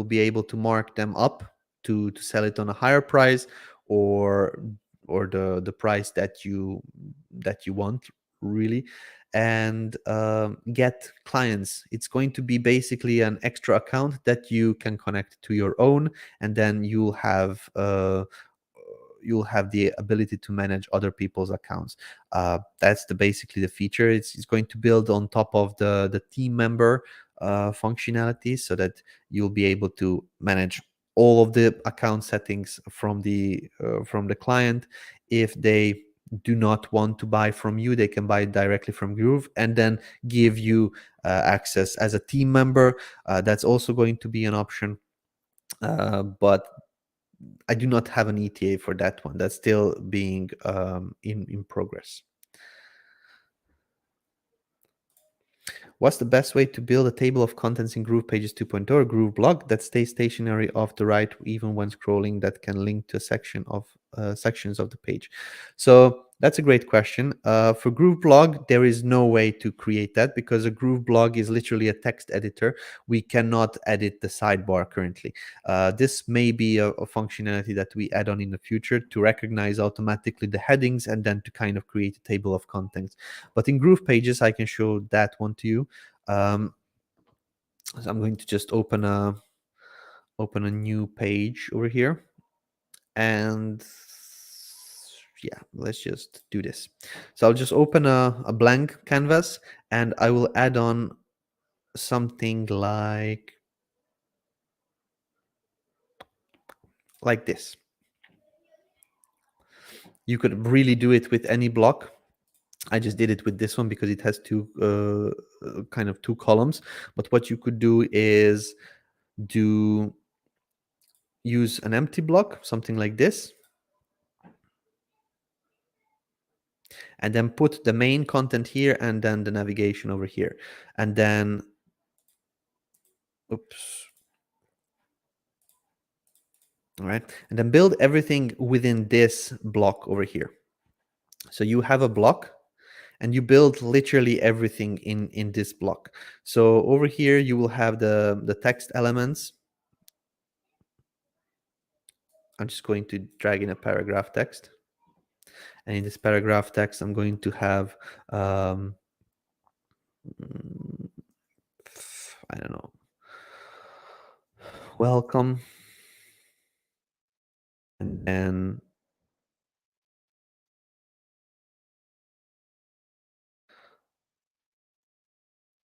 be able to mark them up to sell it on a higher price, or the price that you want, really, and get clients. It's going to be basically an extra account that you can connect to your own, and then you'll have the ability to manage other people's accounts. That's basically the feature. It's going to build on top of the team member functionality, so that you'll be able to manage all of the account settings from the client. If they do not want to buy from you, they can buy directly from Groove and then give you access as a team member. That's also going to be an option, but I do not have an ETA for that one. That's still being in progress. What's the best way to build a table of contents in GroovePages 2.0 or GrooveBlog that stays stationary off the right even when scrolling, that can link to a section of sections of the page? So that's a great question. For GrooveBlog, there is no way to create that because a GrooveBlog is literally a text editor. We cannot edit the sidebar currently. This may be a functionality that we add on in the future to recognize automatically the headings and then to kind of create a table of contents. But in GroovePages, I can show that one to you. So I'm going to just open a new page over here, and yeah, let's just do this. So I'll just open a blank canvas and I will add on something like this. You could really do it with any block. I just did it with this one because it has two kind of two columns. But what you could do is use an empty block, something like this, and then put the main content here and then the navigation over here. And then, oops. All right. And then build everything within this block over here. So you have a block and you build literally everything in this block. So over here, you will have the text elements. I'm just going to drag in a paragraph text. And in this paragraph text, I'm going to have, I don't know, welcome. And then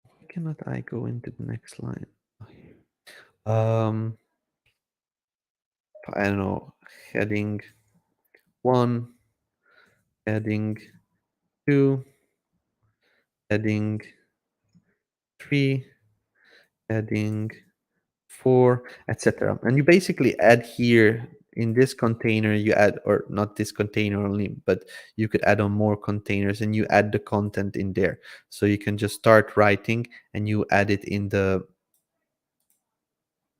why cannot I go into the next line? I don't know, heading 1, heading 2, heading 3, heading 4, etc. And you basically add here in this container, you add, or not this container only, but you could add on more containers and you add the content in there. So you can just start writing and you add it in the,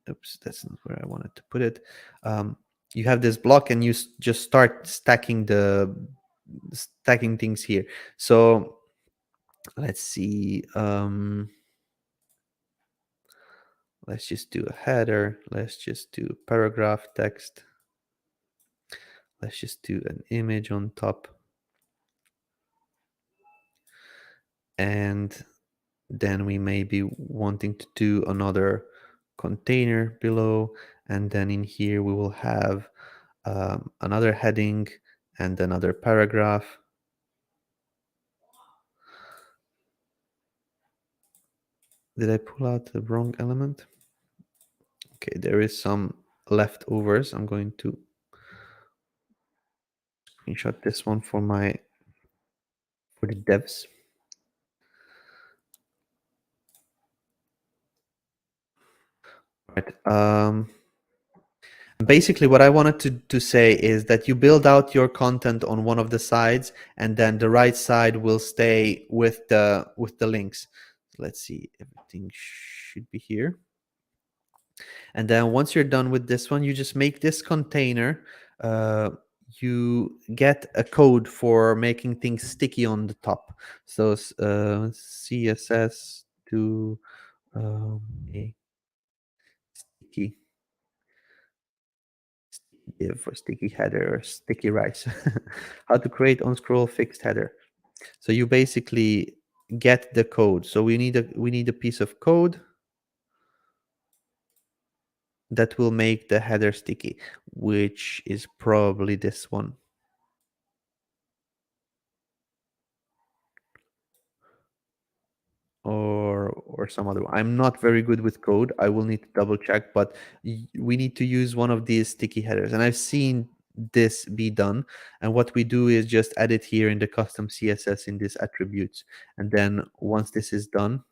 oops, that's not where I wanted to put it. You have this block and you just start stacking things here. So let's see. Let's just do a header. Let's just do paragraph text. Let's just do an image on top. And then we may be wanting to do another container below. And then in here, we will have another heading and another paragraph. Did I pull out the wrong element? Okay, there is some leftovers. I'm going to screenshot this one for the devs. Right. Basically, what I wanted to say is that you build out your content on one of the sides, and then the right side will stay with the links. Let's see, everything should be here. And then once you're done with this one, you just make this container. You get a code for making things sticky on the top. So CSS to a sticky div for sticky header or sticky rice. How to create on scroll fixed header. So you basically get the code. So we need a piece of code that will make the header sticky, which is probably this one. Or some other one. I'm not very good with code. I will need to double check, but we need to use one of these sticky headers. And I've seen this be done. And what we do is just add it here in the custom CSS in this attributes. And then once this is done,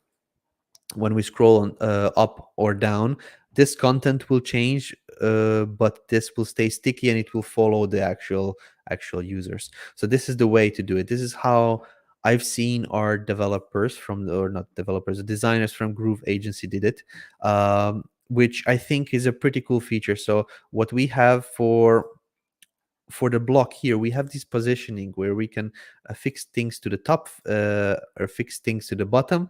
when we scroll on, up or down, this content will change, but this will stay sticky and it will follow the actual users. So this is the way to do it. This is how I've seen our developers from or not developers, the designers from GrooveAgency did it, which I think is a pretty cool feature. So what we have for the block here, we have this positioning where we can fix things to the top or fix things to the bottom.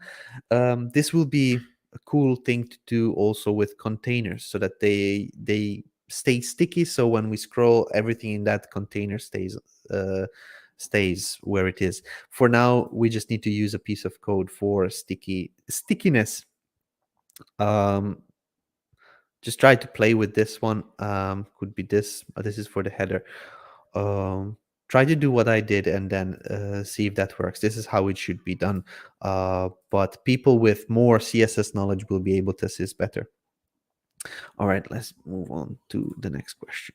This will be a cool thing to do also with containers, so that they stay sticky. So when we scroll, everything in that container stays where it is. For now, we just need to use a piece of code for stickiness. Just try to play with this one. Could be this. This is for the header. Try to do what I did and then see if that works. This is how it should be done. But people with more CSS knowledge will be able to assist better. All right, let's move on to the next question.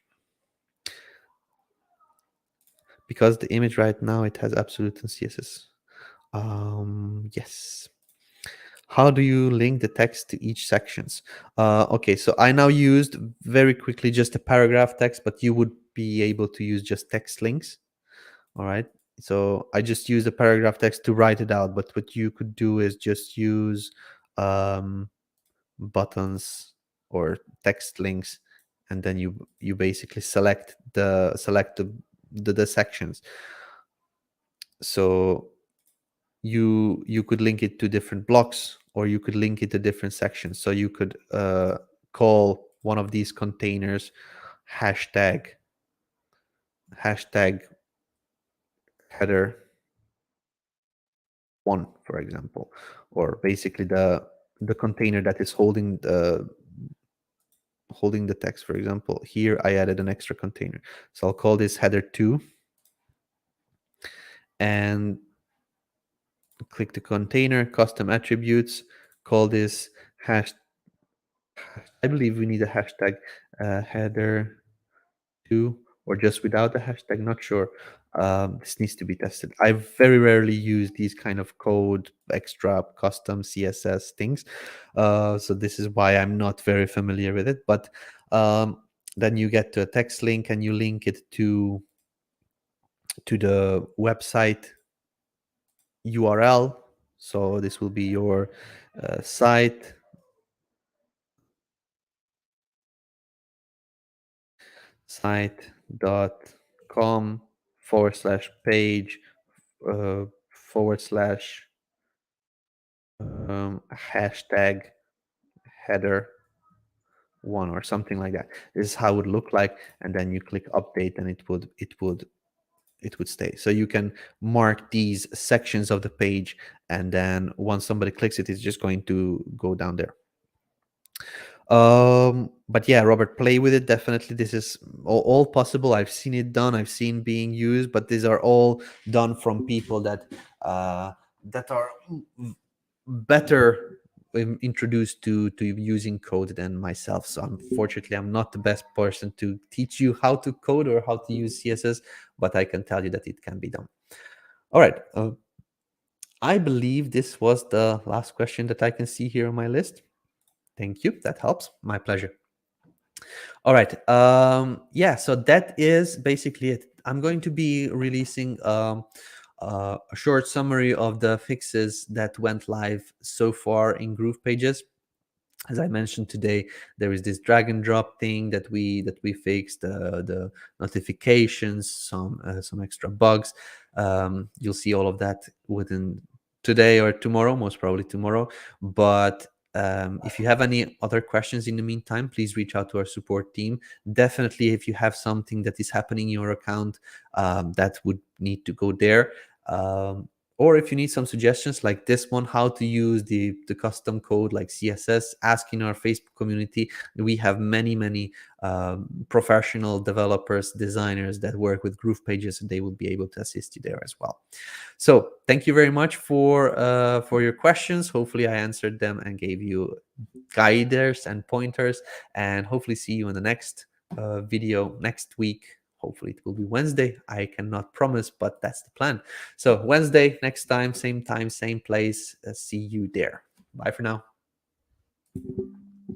Because the image right now, it has absolute and CSS. Yes. How do you link the text to each sections? Okay, so I now used very quickly just a paragraph text, but you would be able to use just text links. All right, so I just used a paragraph text to write it out, but what you could do is just use buttons or text links, and then you basically select the sections. So you could link it to different blocks, or you could link it to different sections. So you could call one of these containers hashtag header 1, for example, or basically the container that is holding the text. For example, here I added an extra container, so I'll call this header 2 and click the container, custom attributes, call this hash. I believe we need a hashtag header 2, or just without a hashtag, not sure. This needs to be tested. I very rarely use these kind of code, extra custom CSS things. So this is why I'm not very familiar with it. But then you get to a text link and you link it to the website URL. So this will be your site site.com /page hashtag header 1 or something like that. This is how it would look like, and then you click update and it would stay. So you can mark these sections of the page, and then once somebody clicks it, it's just going to go down there. But yeah, Robert, play with it. Definitely, this is all possible. I've seen it done, I've seen being used, but these are all done from people that are better introduced to using code than myself. So unfortunately, I'm not the best person to teach you how to code or how to use CSS, but I can tell you that it can be done. All right, I believe this was the last question that I can see here on my list. Thank you, that helps. My pleasure. All right, yeah, so that is basically it. I'm going to be releasing a short summary of the fixes that went live so far in GroovePages. As I mentioned today, there is this drag and drop thing that we fixed, the notifications, some extra bugs. You'll see all of that within today or tomorrow, most probably tomorrow. But if you have any other questions in the meantime, please reach out to our support team. Definitely, if you have something that is happening in your account that would need to go there. Or if you need some suggestions like this one, how to use the custom code like CSS, ask in our Facebook community. We have many professional developers, designers that work with GroovePages, and they will be able to assist you there as well. So thank you very much for your questions. Hopefully I answered them and gave you guiders and pointers, and hopefully see you in the next video next week Hopefully it will be Wednesday. I cannot promise, but that's the plan. So Wednesday, next time, same place. See you there. Bye for now.